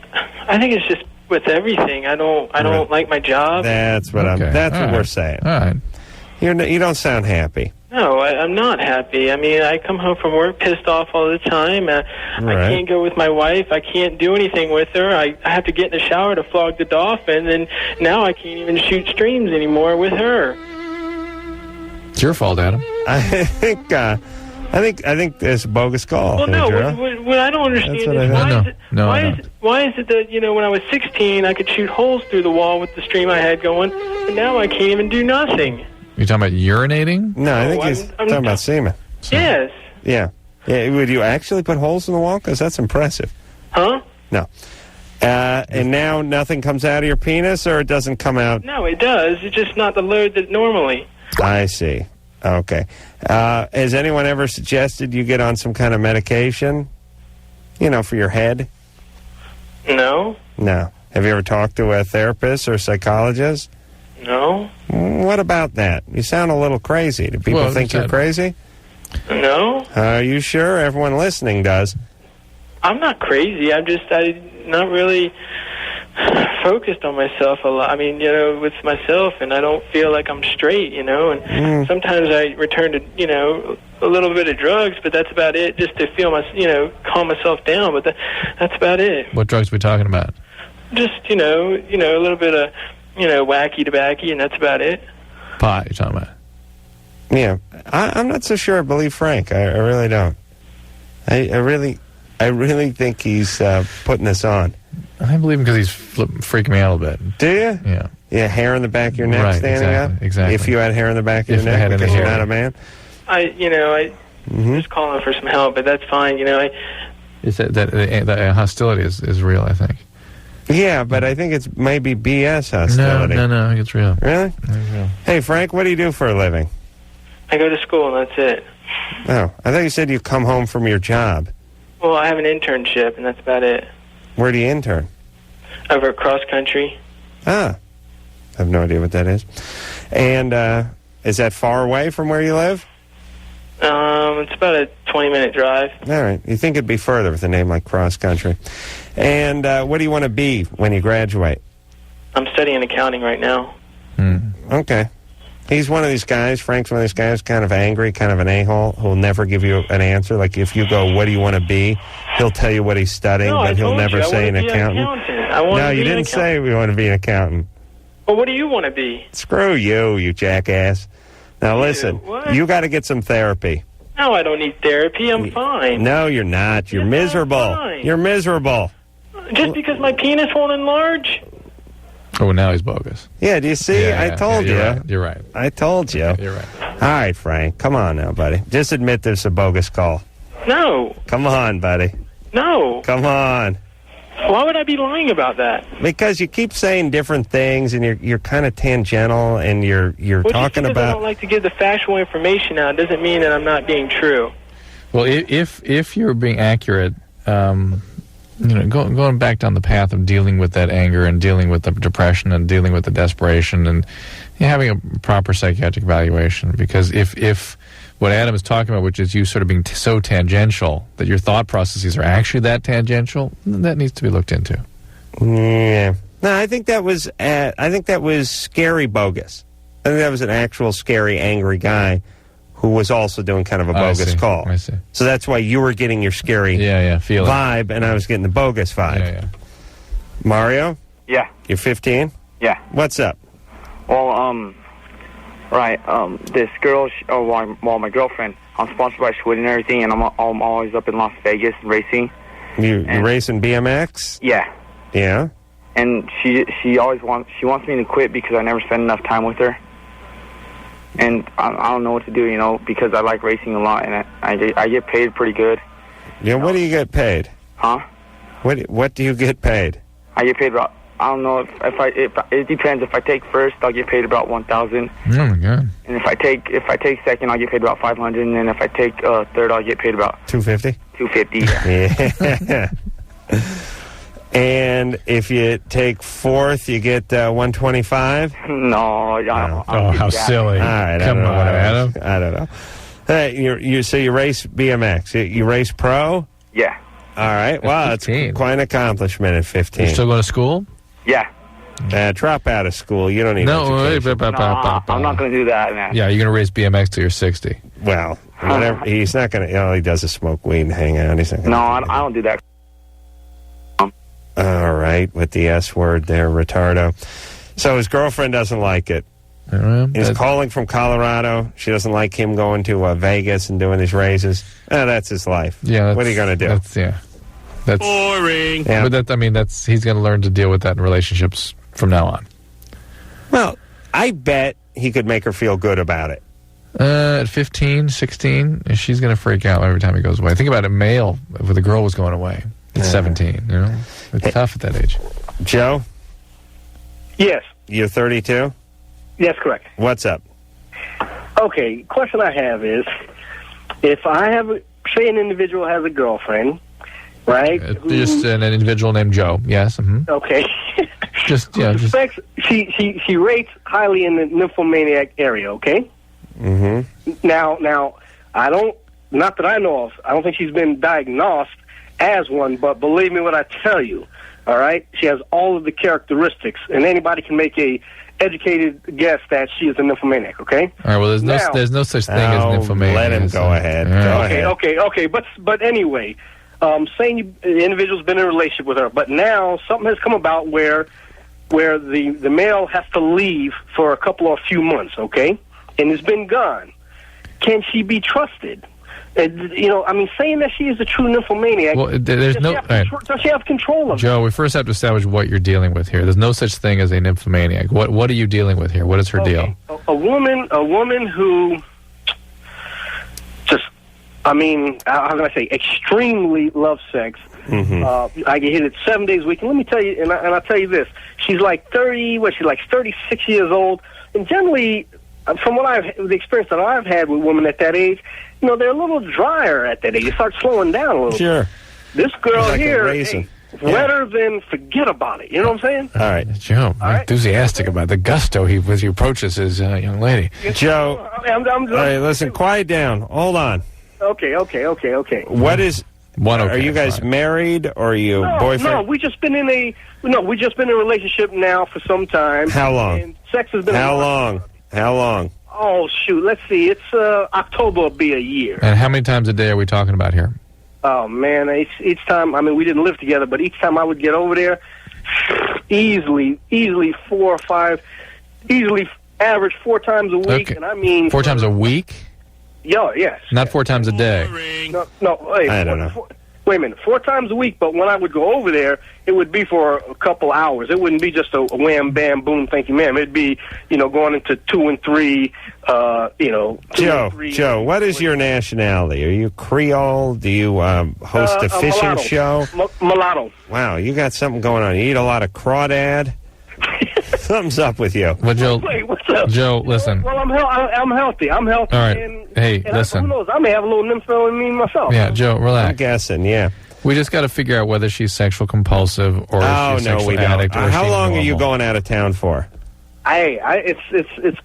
S: think it's just with everything. I don't like my job.
B: That's what That's what we're saying.
C: All right.
B: You don't sound happy.
S: No, I'm not happy. I mean, I come home from work pissed off all the time. I can't go with my wife. I can't do anything with her. I have to get in the shower to flog the dolphin, and now I can't even shoot streams anymore with her.
C: It's your fault, Adam.
B: I think it's a bogus call.
S: Well, no,
B: Drew.
S: what I don't understand
B: That's what
S: is
B: I
S: why is it that, when I was 16, I could shoot holes through the wall with the stream I had going, but now I can't even do nothing?
C: You talking about urinating?
B: No, I think he's talking about semen.
S: Yes.
B: Yeah. Would you actually put holes in the wall? Because that's impressive.
S: Huh?
B: No. And now nothing comes out of your penis, or it doesn't come out?
S: No, it does. It's just not the load that normally.
B: I see. Okay. Has anyone ever suggested you get on some kind of medication? For your head?
S: No.
B: No. Have you ever talked to a therapist or psychologist?
S: No.
B: What about that? You sound a little crazy. Do people think you're crazy?
S: No.
B: Are you sure? Everyone listening does.
S: I'm not crazy. I'm not really focused on myself a lot. I mean, with myself, and I don't feel like I'm straight, and sometimes I return to, a little bit of drugs, but that's about it, just to feel calm myself down, but that's about it.
C: What drugs are we talking about?
S: Just, a little bit of, wacky tobacco, and that's about it.
C: Pot, you're talking about?
B: Yeah. I'm not so sure I believe Frank. I really don't. I really think he's putting this on.
C: I believe him because he's freaking me out a bit.
B: Do you?
C: Yeah.
B: Yeah, hair in the back of your neck standing up?
C: Exactly.
B: If you had hair in the back of your neck because you're not a man?
S: I'm just calling for some help, but that's fine,
C: It's that hostility is real, I think.
B: Yeah, but I think it's maybe BS hostility.
C: No, I think it's real.
B: Really?
C: It's real.
B: Hey, Frank, what do you do for a living?
S: I go to school, and that's it.
B: Oh, I thought you said you come home from your job.
S: Well, I have an internship, and that's about it.
B: Where do you intern?
S: Over at Cross Country.
B: Ah. I have no idea what that is. And is that far away from where you live?
S: It's about a 20-minute drive.
B: All right. You think it'd be further with a name like Cross Country. And what do you want to be when you graduate?
S: I'm studying accounting right now.
B: Okay. He's one of these guys, Frank's one of these guys, kind of angry, kind of an a-hole, who'll never give you an answer. Like, if you go, what do you want to be? He'll tell you what he's studying, but he'll never say an accountant. No, you didn't say we want to be an accountant.
S: Well, what do you want to be?
B: Screw you, you jackass. Now, listen, you got to get some therapy.
S: No, I don't need therapy. I'm fine.
B: No, you're not. You're miserable. You're miserable.
S: Just because my penis won't enlarge?
C: Oh, now he's bogus.
B: Yeah, do you see?
C: Yeah,
B: I told you.
C: You're right.
B: I told you.
C: You're right.
B: All right, Frank. Come on now, buddy. Just admit there's a bogus call.
S: No.
B: Come on, buddy.
S: No.
B: Come on.
S: Why would I be lying about that?
B: Because you keep saying different things, and you're kind of tangential, and you're talking about.
S: I don't like to give the factual information out. It doesn't mean that I'm not being true.
C: Well, if you're being accurate, going back down the path of dealing with that anger and dealing with the depression and dealing with the desperation and having a proper psychiatric evaluation, because if what Adam is talking about, which is you sort of being so tangential that your thought processes are actually that tangential, that needs to be looked into.
B: Yeah. No, I think that was scary bogus. I think that was an actual scary, angry guy who was also doing kind of a bogus call.
C: I see.
B: So that's why you were getting your scary
C: feeling.
B: vibe, and I was getting the bogus vibe.
C: Yeah.
B: Mario?
G: Yeah.
B: You're 15?
G: Yeah.
B: What's up?
G: Well, this girl, my girlfriend, I'm sponsored by Schwinn and everything, and I'm always up in Las Vegas racing.
B: You racing BMX?
G: Yeah.
B: Yeah?
G: And she always wants me to quit because I never spend enough time with her. And I don't know what to do, because I like racing a lot, and I get paid pretty good.
B: Yeah, what do you get paid?
G: Huh?
B: What do you get paid?
G: I get paid about, I don't know, if it depends. If I take first, I'll get paid about 1,000.
C: Oh my God!
G: And if I take second, I'll get paid about 500. And then if I take third, I'll get paid about
B: 250.
G: 250.
B: Yeah. And if you take fourth, you get 125?
G: No.
C: How silly.
B: All right.
C: Come on, Adam.
B: I don't know. Hey, so you race BMX. You race pro?
G: Yeah.
B: All right. Wow, that's quite an accomplishment at 15.
C: You still go to school?
G: Yeah.
B: Drop out of school. You don't need education.
G: I'm not going to do that, man.
C: Yeah, you're going to race BMX till you're 60.
B: Well, whatever. He's not going to. All he does is smoke weed and hang out. He's not gonna
G: I don't do that.
B: All right, with the S word there, retardo. So his girlfriend doesn't like it. He's calling from Colorado. She doesn't like him going to Vegas and doing his races. That's his life.
C: Yeah.
B: What are you going to do?
C: That's
B: boring. Yeah.
C: But he's going to learn to deal with that in relationships from now on.
B: Well, I bet he could make her feel good about it.
C: At 15, 16, she's going to freak out every time he goes away. Think about a male if the girl was going away at 17, It's tough at that age.
B: Joe?
T: Yes.
B: You're 32?
T: Yes, correct.
B: What's up?
T: Okay, question I have is, if I have, say an individual has a girlfriend, right?
C: Just an individual named Joe. Yes. Mm-hmm.
T: Okay.
C: Just
T: She rates highly in the nymphomaniac area. Okay.
B: Mm-hmm.
T: Now, not that I know of. I don't think she's been diagnosed as one, but believe me when I tell you, all right, she has all of the characteristics, and anybody can make a educated guess that she is a nymphomaniac. Okay.
C: All right. Well, there's no such thing as nymphomania.
B: Let him go ahead.
T: Okay. But anyway, saying the individual's been in a relationship with her, but now something has come about where the male has to leave for a few months. Okay, and has been gone. Can she be trusted? Saying that she is a true nymphomaniac.
C: Well, does
T: she have control of
C: Joe, we first have to establish what you're dealing with here. There's no such thing as a nymphomaniac. What are you dealing with here? What is her deal?
T: A woman who just, how can I say, extremely loves sex.
B: Mm-hmm.
T: I get hit it 7 days a week. And let me tell you, and I'll tell you this. She's like 36 years old. And generally, from the experience that I've had with women at that age, they're a little drier at that age. You start slowing down a little.
B: Sure.
T: This girl
B: like
T: here,
B: wetter
T: than forget about it. You know what I'm saying?
B: All right.
C: Joe, enthusiastic about the gusto as he approaches his young lady.
B: Joe, all right, listen, quiet down. Hold on.
T: Okay.
B: What is... are you guys married, or are you boyfriend?
T: No, we just been in a relationship now for some time.
B: How long?
T: And sex has been
B: How long?
T: Oh shoot, let's see. It's October will be a year.
C: And how many times a day are we talking about here?
T: Oh man, each time. We didn't live together, but each time I would get over there, easily 4 or 5, average 4 times a week.
C: Okay.
T: And I mean
C: 4 times a week?
T: Yes.
C: Not 4 times a day.
T: No. Wait,
B: I don't know.
T: Wait a minute, 4 times a week, but when I would go over there, it would be for a couple hours. It wouldn't be just a wham, bam, boom, thank you, ma'am. It'd be, going into 2 and 3,
B: Joe, what is your nationality? Are you Creole? Do you host a fishing
T: mulatto.
B: show?
T: Mulatto.
B: Wow, you got something going on. You eat a lot of crawdad? Something's up with you.
C: Well, Joe,
T: Wait, what's up?
C: Joe, listen.
T: Well, I'm healthy. I'm healthy.
C: All right.
T: And
C: Listen.
T: Who knows? I may have a little nympho in me myself.
C: Yeah, Joe, relax.
B: I'm guessing, yeah.
C: We just got to figure out whether she's sexual compulsive or if she's sexual addict. Or
B: How
C: she's
B: long are you
C: normal.
B: going out of town for?
T: It's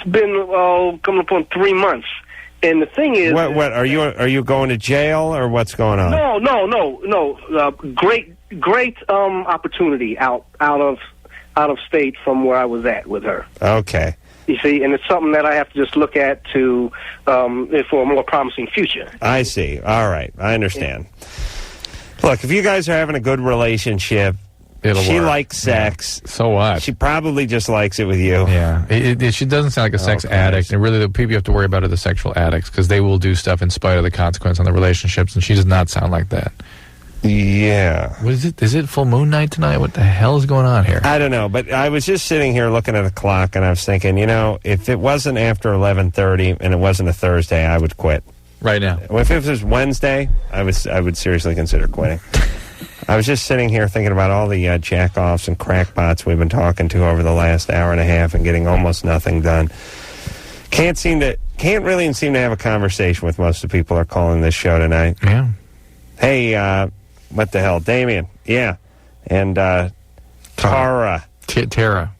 T: been coming up on 3 months. And the thing is,
B: What are you going to jail, or what's going on?
T: No. Great opportunity out of state from where I was at with her.
B: Okay.
T: You see, and it's something that I have to just look at for a more promising future.
B: I see. All right. I understand. Look, if you guys are having a good relationship, she likes sex.
C: Yeah. So what?
B: She probably just likes it with you.
C: Yeah. She doesn't sound like a sex addict. And really, the people you have to worry about are the sexual addicts, because they will do stuff in spite of the consequence on the relationships, and she does not sound like that.
B: Yeah.
C: What is it? Is it full moon night tonight? What the hell is going on here?
B: I don't know, but I was just sitting here looking at the clock, and I was thinking, if it wasn't after 11:30 and it wasn't a Thursday, I would quit.
C: Right now.
B: If it was Wednesday, I would seriously consider quitting. I was just sitting here thinking about all the jack-offs and crackpots we've been talking to over the last hour and a half and getting almost nothing done. Can't really seem to have a conversation with most of the people who are calling this show tonight.
C: Yeah.
B: Hey, what the hell? Damien. Yeah. And Tara.
C: Tara.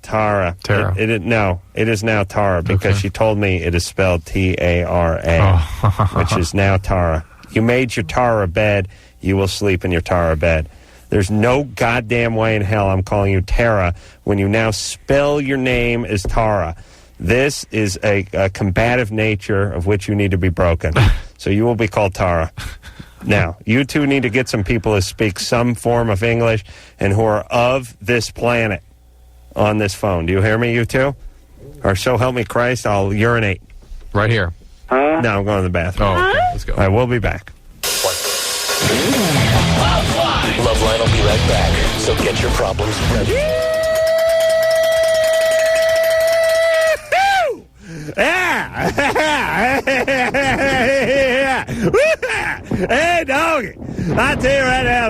B: It is now Tara, because she told me it is spelled Tara, which is now Tara. You made your Tara bed. You will sleep in your Tara bed. There's no goddamn way in hell I'm calling you Tara when you now spell your name as Tara. This is a combative nature of which you need to be broken. So you will be called Tara. Now, you two need to get some people who speak some form of English and who are of this planet on this phone. Do you hear me, you two? Or so help me Christ, I'll urinate.
C: Right here.
B: No, I'm going to the bathroom.
C: Oh, okay. Let's go.
B: All right, we'll be back.
A: LoveLine will be right back, so get your problems ready.
B: Hey, doggy. I tell you right now,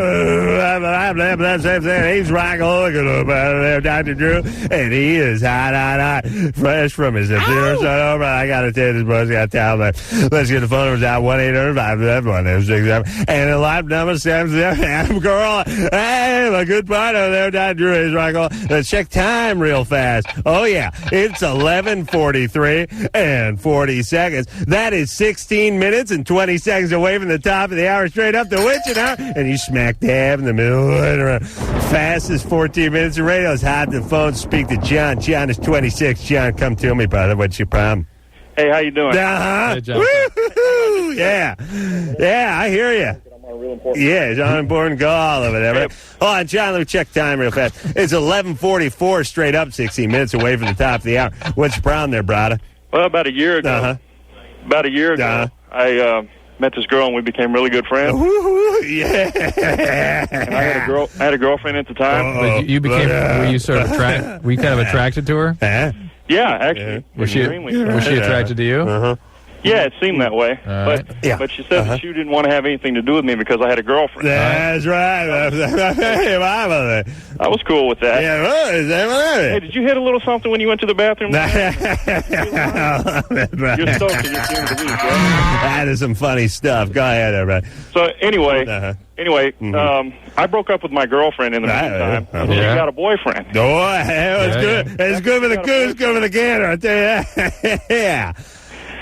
B: he's rocking looking over there, Dr. Drew, and he is hot, fresh from his appearance on over. I got to tell you this, boys. I got to tell them. Let's get the phone numbers out, 1-800-571-67, and the live number 77. Adam Carolla. Hey, my good partner there, Dr. Drew, is rocking. Let's check time real fast. Oh, yeah. It's 11:43 and 40 seconds. That is 16 minutes and 20 seconds away from the top of the hour, straight up to Wichita, and you smack dab in the middle right around. Fastest 14 minutes of radio is hot to the phone. Speak to John. John is 26. John, come to me, brother. What's your problem?
U: Hey, how you doing?
B: Uh-huh.
U: Hey, John.
B: Woo-hoo-hoo. Yeah, I hear you. Yeah, it's an important call over there. Hold on, John, let me check time real fast. It's 11:44 straight up, 16 minutes away from the top of the hour. What's your problem there, brother?
U: Well, about a year ago, I met this girl and we became really good friends.
B: Yeah.
U: And I had a girlfriend at the time.
C: But you became, were you sort of were you kind of attracted to her?
U: Yeah, actually.
C: Was she attracted to you?
B: Uh-huh.
U: Yeah, it seemed that way. But she said that she didn't want to have anything to do with me because I had a girlfriend.
B: That's right.
U: I was cool with that.
B: Yeah, well,
U: hey, did you hit a little something when you went to the bathroom? You're stoked at the end of the week, right?
B: That is some funny stuff. Go ahead, everybody.
U: So anyway, I broke up with my girlfriend in the meantime. And she got a boyfriend.
B: Oh, it was good. It's good for the goose, good for the gander, I tell you. Yeah.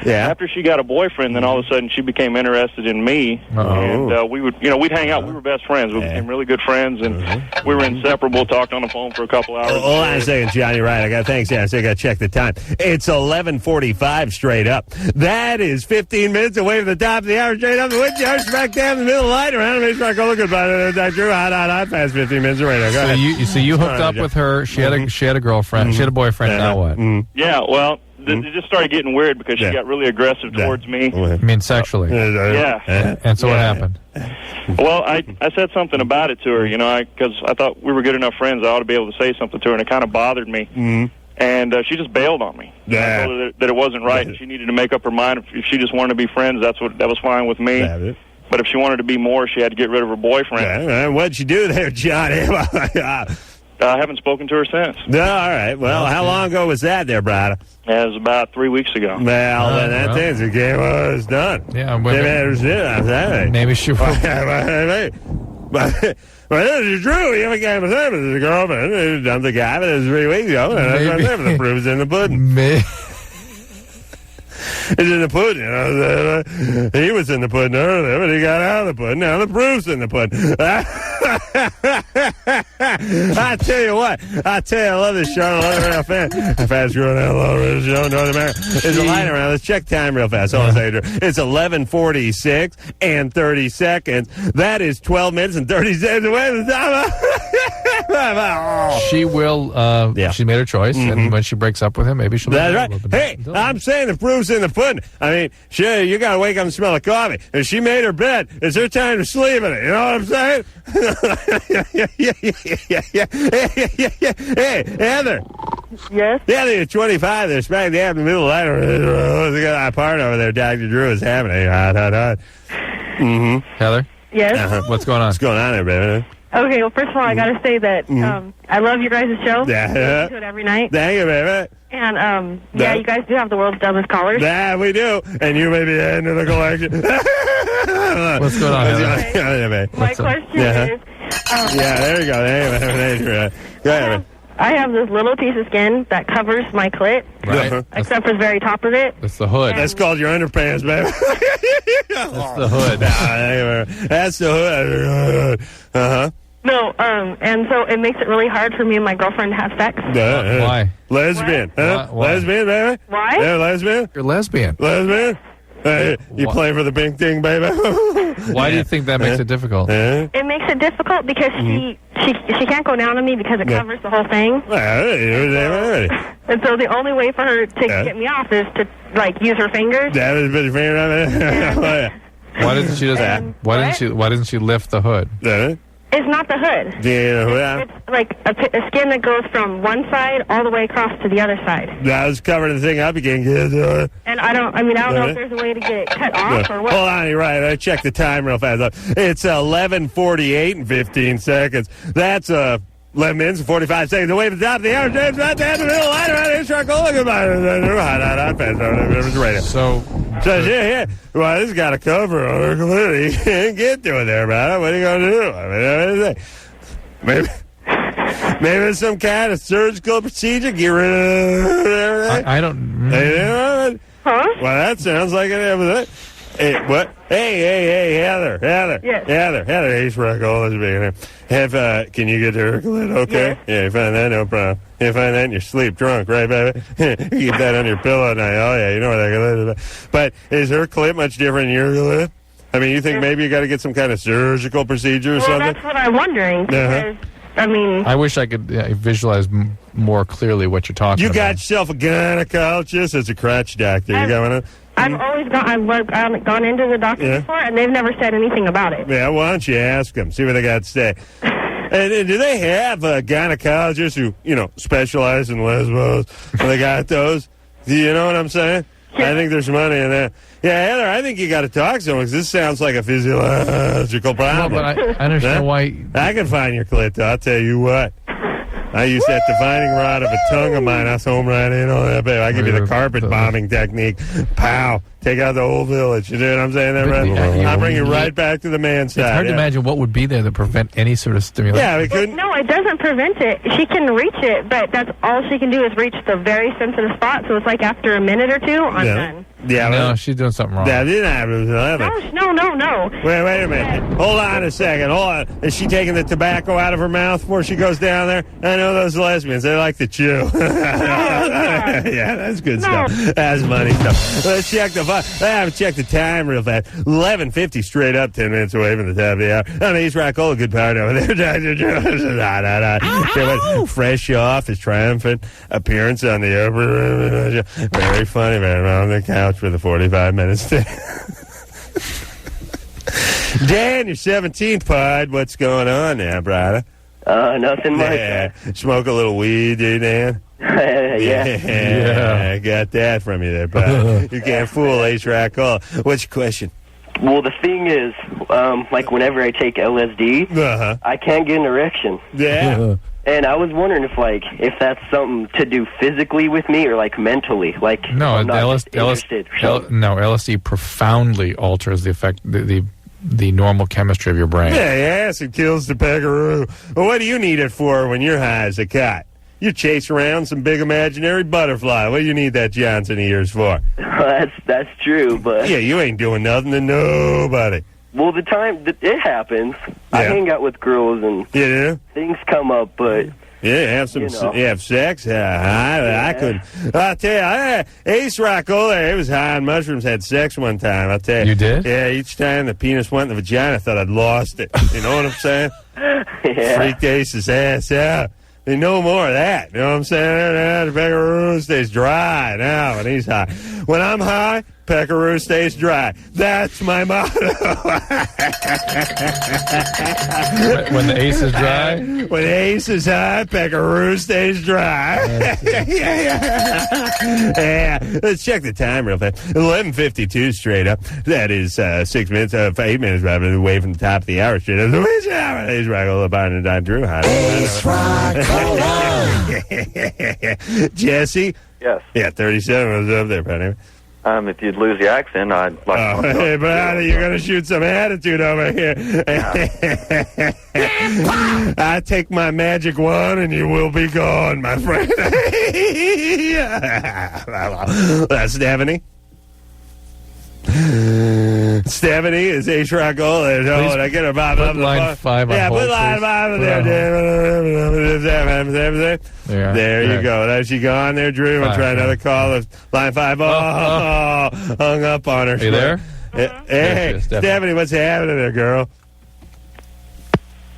B: Yeah.
U: After she got a boyfriend, then all of a sudden she became interested in me, and we would, we'd hang out. We were best friends. We became really good friends, and we were inseparable. Talked on the phone for a couple hours.
B: Hold on a second, Johnny. Right, I got thanks. Yeah, I got to check the time. It's 11:45 straight up. That is 15 minutes away from the top of the hour, straight up. The wind yard smack down in the middle of the light around. Make sure I go looking by it. Dr. Hot, past 15 minutes away. Go ahead.
C: So you hooked up with her. She had a girlfriend. She had a boyfriend. Now what?
U: Yeah, well. It just started getting weird because she got really aggressive towards me.
C: I mean, sexually.
U: Yeah.
C: And so what happened?
U: Well, I said something about it to her, because I thought we were good enough friends. I ought to be able to say something to her, and it kind of bothered me. And she just bailed on me. I told her that it wasn't right, and she needed to make up her mind. If she just wanted to be friends, that was fine with me. But if she wanted to be more, she had to get rid of her boyfriend.
B: What'd you do there, Johnny?
U: I haven't spoken to her since.
B: No, all right. Well, how long ago was that there, brother?
U: It was about 3 weeks ago.
B: Well, then that thing's the game was done.
C: Yeah,
B: maybe
C: she will.
B: But this is true. You became a friend with a girlfriend. You dumped the guy, but it was 3 weeks ago. And the proof's in the pudding. It's in the pudding. He was in the pudding earlier, but he got out of the pudding. Now the proof's in the pudding. I tell you what. I love this show. I love it real fast. Fast growing out, love this show. North America. There's a line around. Let's check time real fast. Hold on a second. It's 11:46 and 30 seconds. That is 12 minutes and 30 seconds away from the time.
C: She will. She made her choice, and when she breaks up with him, maybe she'll.
B: That's right. Hey, I'm saying the proof's in the pudding. I mean, you got to wake up and smell the coffee. If she made her bed, it's her time to sleep in it. You know what I'm saying? Hey, Heather.
V: Yes?
B: Yeah, they're 25. They're smack dab in the middle of the night. They got a party over there. Dr. Drew is having a hot.
C: Heather?
V: Yes?
C: What's going on?
B: What's going on there, baby?
V: Okay, well, first of all, I got to say that I love your guys' show.
B: Yeah.
V: I listen to it every night.
B: Thank you, baby.
V: And, you guys do have the world's dumbest callers.
B: Yeah, we do. And you may be adding to the collection.
C: What's going on,
V: Heather? My question is...
B: yeah, there you go. Go ahead,
V: I have this little piece of skin that covers my clit, except for the very top of it.
C: That's the hood.
B: That's called your underpants, baby.
C: That's the hood.
B: That's the hood.
V: No, and so it makes it really hard for me and my girlfriend to have sex.
C: Why?
B: Lesbian.
C: Why?
B: Lesbian, baby?
V: Why?
B: Yeah, lesbian?
C: You're lesbian.
B: Lesbian? You play for the big thing, baby?
C: Why do you think that makes it difficult?
V: It makes it difficult because she can't go down on me because it covers the whole thing. And so the only way for her to get me off is to, use her fingers.
B: That was a bit of finger on it.
C: Why didn't she just? Why didn't she lift the hood?
V: It's not the hood.
B: Yeah.
V: It's like a skin that goes from one side all the way across to the other side.
B: I was covering the thing up again.
V: And I don't know if there's a way to get it cut off or what.
B: Hold on, you're right. I checked the time real fast. It's 11:48 and 15 seconds. That's 11 minutes and 45 seconds away from the top of the hour. James, right there in the middle line around here. Goodbye. So, yeah. Well, this got a cover on her. You can't get to it there, man. What are you going to do? I mean, maybe it's some kind of surgical procedure. Get rid of
C: I don't.
V: Huh?
B: Well, that sounds like it. Hey, what? Hey, Heather.
V: Yes.
B: Heather, Ace Rackle is being here. Can you get to her clit, okay?
V: Yes.
B: Yeah, you find that, no problem. You find that in your sleep, drunk, right, baby? You keep that on your pillow at night. Oh, yeah, you know where that clit is. But is her clit much different than your clit? I mean, you think maybe you got to get some kind of surgical procedure or something?
V: Well, that's what I'm wondering. Because, I mean...
C: I wish I could visualize more clearly what you're talking about.
B: You got yourself a gynecologist as a crotch doctor. You got one?
V: I've gone into the doctor before, and they've never said anything about it.
B: Yeah, why don't you ask them, see what they got to say. And do they have gynecologists who, specialize in lesbos? They got those? Do you know what I'm saying? I think there's money in that. Yeah, Heather, I think you got to talk to someone because this sounds like a physiological problem.
C: Well, but I understand why...
B: I can find your clit, though. I'll tell you what. I used that divining rod of a tongue of mine. I home right in on that, baby. I give you the carpet bombing technique. Pow. Take out the whole village. You know what I'm saying? That right? I'll bring you right back to the man's side.
C: It's hard to imagine what would be there to prevent any sort of stimulation.
B: Yeah, we couldn't.
V: No, it doesn't prevent it. She can reach it, but that's all she can do is reach the very sensitive spot. So it's like after a minute or two, I'm done.
B: Yeah,
C: no, she's doing something wrong.
B: That didn't happen.
V: No.
B: Wait a minute. Hold on a second. Hold on. Is she taking the tobacco out of her mouth before she goes down there? I know those lesbians. They like to chew. Yeah, that's good stuff. That's money stuff. Let's check check the time real fast. 11:50 straight up, 10 minutes away from the top of the hour. I'm Ace Rockola. Good part over there. Fresh off his triumphant appearance on the Oprah. Very funny, man. On the couch for the 45 minutes. Dan, you're 17th, Pod. What's going on now, brother?
D: Nothing much.
B: Yeah. Smoke a little weed, do you, Dan? Yeah. I got that from you there, bud. You can't fool Ace Rackola. What's your question?
D: Well, the thing is, like whenever I take LSD, I can't get an erection.
B: Yeah.
D: And I was wondering if that's something to do physically with me or mentally.
C: No, LSD profoundly alters the effect, the normal chemistry of your brain.
B: Yeah, acid kills the peckaroo. Well, what do you need it for when you're high as a cat? You chase around some big imaginary butterfly. What do you need that Johnson ears for?
D: That's true, but...
B: Yeah, you ain't doing nothing to nobody.
D: Well, the time that it happens, I hang out with girls and things come up, but...
B: Yeah, have sex. I couldn't. I'll tell you, Ace Rockola, he was high on mushrooms, had sex one time. I'll tell you.
C: You did?
B: Yeah, each time the penis went in the vagina, I thought I'd lost it. You know what I'm saying?
D: Yeah.
B: Freaked Ace's ass out. They know more of that. You know what I'm saying? The peckaroo stays dry now when he's high. When I'm high, peckaroo stays dry. That's my motto.
C: When the ace is dry?
B: When the ace is high, peckaroo stays dry. Yeah. Let's check the time real fast. 11:52 straight up. That is 8 minutes rather away from the top of the hour straight up. Ace Rockola, Barn and Don Drew. Ace Rockola. Jesse?
G: Yes.
B: Yeah, 37 was up there, buddy.
G: If you'd lose the accent, I'd like to...
B: Hey, brother, you're going to shoot some attitude over here. I take my magic wand and you will be gone, my friend. That's Stephanie. Stephanie is Ace Rockola. Oh, I get her Bob up the
C: line 5 on hold.
B: Put line 5 on there. There you go. There she gone there, Drew. We'll try another call. Line 5. Hung up on her.
C: Are you there?
B: Hey, Stephanie, what's happening there, girl?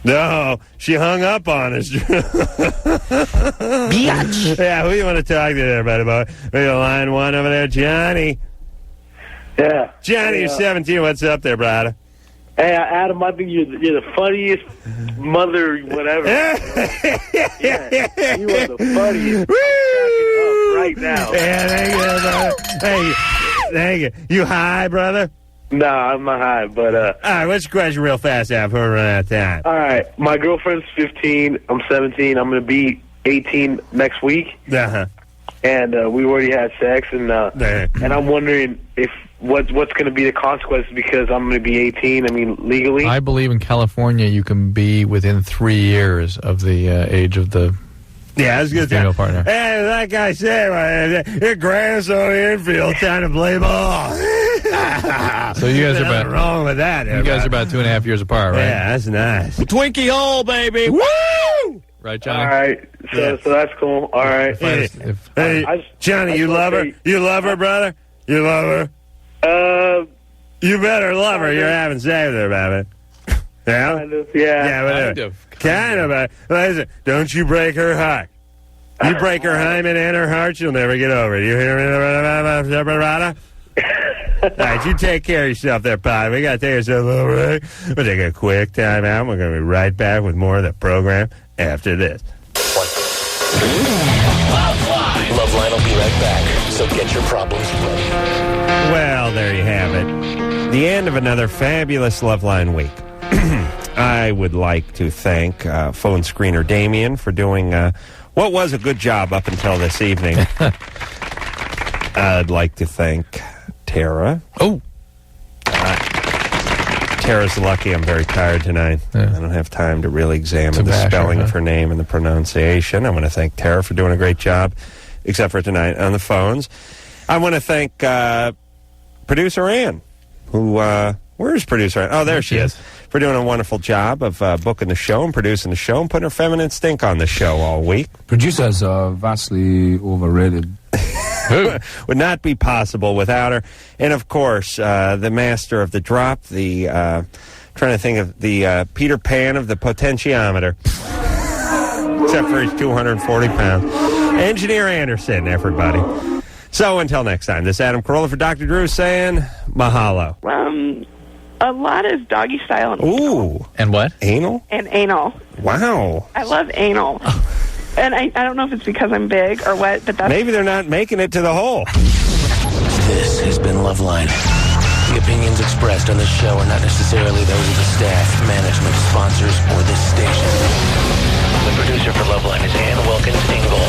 B: No, she hung up on us. Biatch. Yeah, who you want to talk to there, buddy boy? We got line 1 over there, Johnny.
T: Yeah.
B: Johnny, you're 17. What's up there, brother?
E: Hey, Adam, I think you're the funniest mother, whatever. Yeah, you are the funniest. Woo! Right now.
B: Yeah, thank you, brother. Hey, thank you. You high, brother?
E: No, I'm not high, but...
B: All right, what's your question real fast, Adam, before we run out of time?
E: All right, my girlfriend's 15. I'm 17. I'm going to be 18 next week.
B: Uh-huh.
E: And we already had sex, and I'm wondering if what's going to be the consequences because I'm going to be 18. I mean, legally.
C: I believe in California you can be within 3 years of the age of the
B: I was going to
C: female partner.
B: Hey, like I said, your grass on the infield trying to play ball.
C: So you guys are about
B: wrong with that.
C: You guys are about 2.5 years apart, right?
B: Yeah, that's nice.
C: Twinkie hole, baby. Woo! Right, Johnny?
E: All right, so that's cool. All right.
B: Hey, Johnny, you love her? You love her, brother? You love her? You better love her. You're having sex with her, baby. Yeah?
E: Kind of, yeah.
B: Kind of. Listen, don't you break her heart. You break her hymen and her heart, she'll never get over it. You hear me? All right, you take care of yourself there, Pod. We got to take ourselves a little break. We'll take a quick time out. We're going to be right back with more of the program after this.
A: LoveLine will be right back, so get your problems ready.
B: Well, there you have it. The end of another fabulous LoveLine week. I would like to thank phone screener Damien for doing what was a good job up until this evening. I'd like to thank Tara.
C: Oh.
B: Tara's lucky I'm very tired tonight. Yeah. I don't have time to really examine the spelling of her name and the pronunciation. I want to thank Tara for doing a great job, except for tonight on the phones. I want to thank producer Ann, who, where's producer Ann? Oh, there she is. For doing a wonderful job of booking the show and producing the show and putting her feminine stink on the show all week.
F: Producers are vastly overrated.
B: Would not be possible without her. And, of course, the master of the drop, the, trying to think of the Peter Pan of the potentiometer. Except for his 240 pounds. Engineer Anderson, everybody. So until next time, this is Adam Carolla for Dr. Drew saying mahalo.
H: A lot is doggy style. And
B: Ooh.
C: And what?
B: Anal?
H: And anal.
B: Wow.
H: I love anal. And I don't know if it's because I'm big or what, but that's...
B: Maybe they're not making it to the hole.
A: This has been LoveLine. The opinions expressed on this show are not necessarily those of the staff, management, sponsors, or this station. The producer for LoveLine is Ann Wilkins Ingle.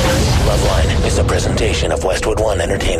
A: LoveLine is a presentation of Westwood One Entertainment.